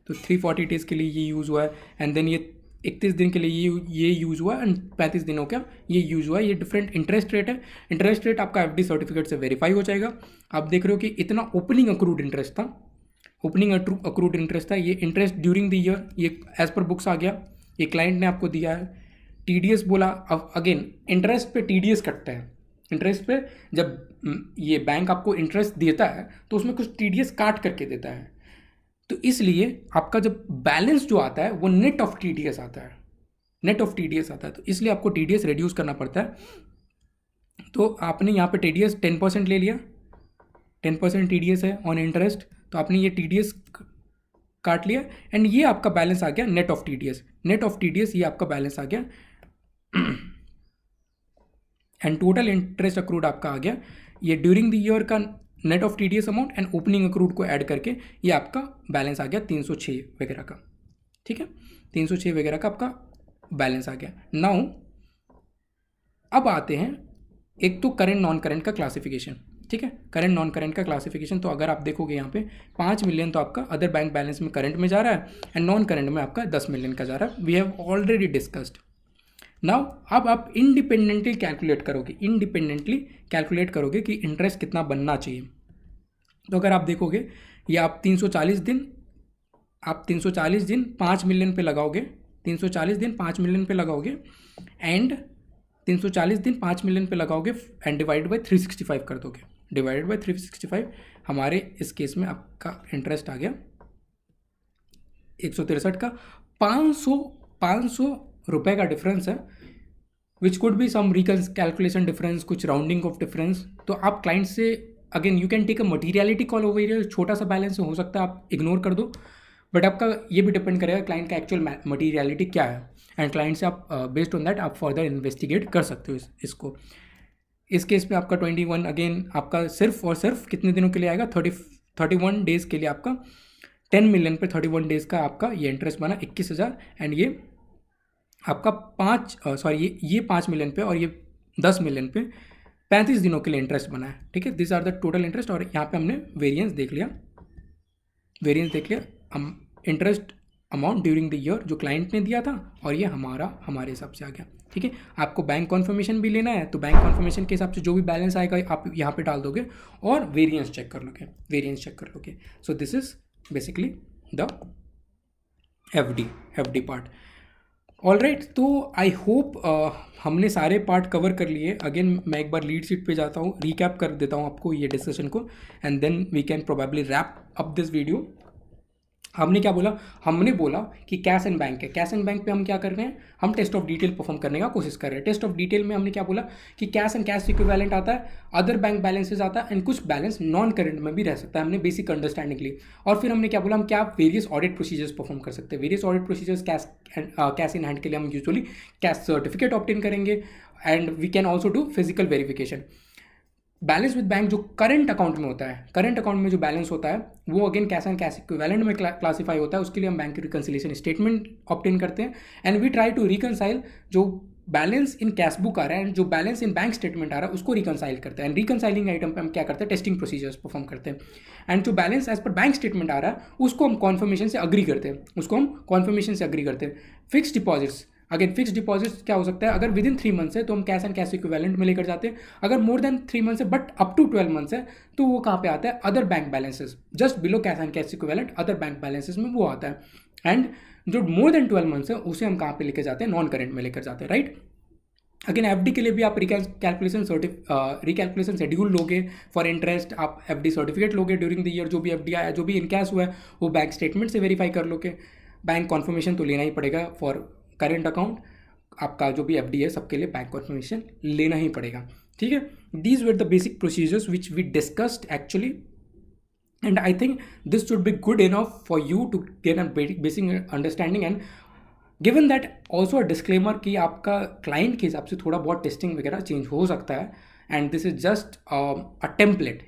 Speaker 1: तो 340 डेज़ के लिए ये यूज़ हुआ है एंड देन ये 31 दिन के लिए ये यूज़ हुआ एंड 35 दिनों का ये यूज़ हुआ है। ये डिफरेंट इंटरेस्ट रेट है, इंटरेस्ट रेट आपका एफडी सर्टिफिकेट से वेरीफाई हो जाएगा। आप देख रहे हो कि इतना ओपनिंग अक्रूड इंटरेस्ट था, ओपनिंग अक्रूड इंटरेस्ट था, ये इंटरेस्ट ड्यूरिंग द ईयर ये एज पर बुक्स आ गया, ये क्लाइंट ने आपको दिया है। टीडीएस बोला, अब अगेन इंटरेस्ट पे टीडीएस कटता है, इंटरेस्ट पे जब ये बैंक आपको इंटरेस्ट देता है तो उसमें कुछ टीडीएस काट करके देता है, तो इसलिए आपका जब बैलेंस जो आता है वो नेट ऑफ टीडीएस आता है, नेट ऑफ टीडीएस आता है, तो इसलिए आपको टीडीएस रिड्यूस करना पड़ता है। तो आपने यहाँ पे टीडीएस 10% ले लिया, 10% टीडीएस है ऑन इंटरेस्ट, तो आपने ये टीडीएस काट लिया एंड ये आपका बैलेंस आ गया net of TDS, net of TDS ये आपका बैलेंस आ गया एंड टोटल इंटरेस्ट अक्रूड आपका आ गया, ये ड्यूरिंग द ईयर का net of TDS amount and opening accrued को ऐड करके ये आपका बैलेंस आ गया 306 वगैरह का। ठीक है, 306 वगैरह का आपका बैलेंस आ गया। नाउ अब आते हैं एक तो करंट नॉन करंट का क्लासिफिकेशन। ठीक है, करंट नॉन करंट का क्लासिफिकेशन, तो अगर आप देखोगे यहाँ पे 5 मिलियन तो आपका अदर बैंक बैलेंस में करंट में जा रहा है एंड नॉन करंट में आपका 10 मिलियन का जा रहा है, we have already discussed. Now अब आप इंडिपेंडेंटली कैलकुलेट करोगे कि इंटरेस्ट कितना बनना चाहिए। तो अगर आप देखोगे ये आप 340 दिन 5 मिलियन पे लगाओगे, 340 दिन 5 मिलियन पे लगाओगे एंड 340 दिन 5 मिलियन पे लगाओगे एंड डिवाइड बाई 365 कर दोगे, डिवाइडेड बाई 365 हमारे इस केस में आपका इंटरेस्ट आ गया 163 का 500 रुपए का डिफरेंस है, which could be some calculation difference, कुछ राउंडिंग ऑफ डिफरेंस। तो आप क्लाइंट से again you can take a materiality call over here, छोटा सा बैलेंस हो सकता है आप इग्नोर कर दो, बट आपका ये भी डिपेंड करेगा क्लाइंट का एक्चुअल मटीरियलिटी क्या है एंड क्लाइंट से आप बेस्ड ऑन दैट आप फर्दर इन्वेस्टिगेट कर सकते हो इसको। इस केस में आपका 21 अगेन आपका सिर्फ और सिर्फ कितने दिनों के लिए आएगा, 31 डेज़ के लिए आपका 10 मिलियन पे 31 डेज़ का आपका ये इंटरेस्ट बना 21,000 एंड ये आपका 5 मिलियन पे और ये 10 मिलियन पे 35 दिनों के लिए इंटरेस्ट बना है। ठीक है, this are the total interest और यहाँ पे हमने वेरिएंस देख लिया, हम interest amount during the year जो क्लाइंट ने दिया था और ये हमारे हिसाब से आ गया। ठीक है, आपको बैंक कॉन्फर्मेशन भी लेना है तो बैंक कॉन्फर्मेशन के हिसाब से जो भी बैलेंस आएगा आप यहाँ पे डाल दोगे और वेरिएंस चेक कर लोगे, so this is basically the FD part. All right, तो आई होप हमने सारे पार्ट कवर कर लिए. अगेन मैं एक बार लीड शीट पे जाता हूँ, रिकैप कर देता हूँ आपको ये डिस्कशन को, and then we can probably wrap up this video. हमने क्या बोला? हमने बोला कि कैश एंड बैंक है. कैश एंड बैंक पे हम क्या कर रहे हैं? हम टेस्ट ऑफ डिटेल परफॉर्म करने का कोशिश कर रहे हैं. टेस्ट ऑफ डिटेल में हमने क्या बोला कि कैश एंड कैश इक्विवेलेंट आता है, अदर बैंक बैलेंसेज आता है, एंड कुछ बैलेंस नॉन करंट में भी रह सकता है. हमने बेसिक अंडरस्टैंडिंग ली. और फिर हमने क्या बोला? हम क्या वेरियस ऑडिट प्रोसीजर्स परफॉर्म कर सकते हैं. Various audit procedures cash in hand के लिए हम यूजुअली कैश सर्टिफिकेट ऑब्टेन करेंगे, and we can also do physical verification. Balance with bank जो करंट अकाउंट में होता है, करंट अकाउंट में जो बैलेंस होता है वो again cash and cash equivalent में क्लासीफाई होता है. उसके लिए हम बैंक की रिकंसिलिएशन स्टेटमेंट ऑब्टेन करते हैं, and we try to reconcile जो बैलेंस इन कैश बुक आ रहा है एंड जो बैलेंस इन बैंक स्टेटमेंट आ रहा है उसको रिकंसाइल करते हैं. एंड रिकंसाइलिंग आइटम पे हम क्या करते हैं? टेस्टिंग प्रोसीजर्स परफॉर्म करते हैं. एंड जो balance as per bank statement आ रहा है उसको हम कॉन्फर्मेशन से अग्री करते हैं. Fix deposits, again fix deposits क्या हो सकता है? अगर विद इन 3 मंथ्स है तो हम कैश एंड कैश इक्विवेलेंट में लेकर जाते हैं. अगर मोर देन 3 मंथ्स है बट अप टू 12 मंथ्स है तो वो कहाँ पे आता है? Other bank balances, just below cash and cash equivalent other bank balances में वो आता है. एंड जो मोर देन 12 मंथ्स है उसे हम कहाँ पे लेकर जाते हैं? नॉन करेंट में लेकर जाते हैं, राइट. अगेन एफडी के लिए भी आप रिकैलकुलेशन शेड्यूल लोगे फॉर इंटरेस्ट, आप एफडी सर्टिफिकेट लोगे ड्यूरिंग द ईयर. जो भी एफडी आया, जो भी इनकैश हुआ है वो बैंक स्टेटमेंट से वेरीफाई कर लोगे. बैंक कॉन्फर्मेशन तो लेना ही पड़ेगा फॉर करेंट अकाउंट. आपका जो भी एफडी है सबके लिए बैंक कॉन्फर्मेशन लेना ही पड़ेगा, ठीक है. These were the basic procedures which we discussed actually, and I think this should be good enough for you to get a basic understanding. And given that also a disclaimer कि आपका क्लाइंट के हिसाब से थोड़ा बहुत टेस्टिंग वगैरह चेंज हो सकता है, and this is just a template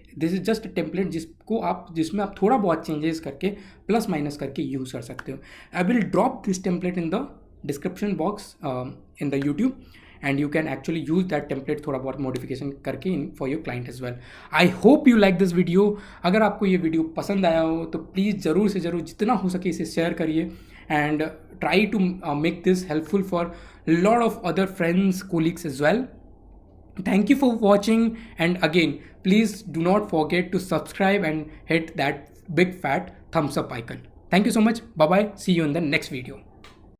Speaker 1: जिसमें आप थोड़ा बहुत चेंजेस करके प्लस माइनस करके यूज़ कर सकते हो. I will drop this template in the description box in the YouTube, and you can actually use that template थोड़ा बहुत मॉडिफिकेशन करके in for your client as well. I hope you like this video. अगर आपको ये वीडियो पसंद आया हो तो प्लीज़ ज़रूर से ज़रूर जितना हो सके इसे शेयर करिए, and try to make this helpful for a lot of other friends, colleagues as well. Thank you for watching, and again please do not forget to subscribe and hit that big fat thumbs up icon. Thank you so much. Bye bye. See you in the next video.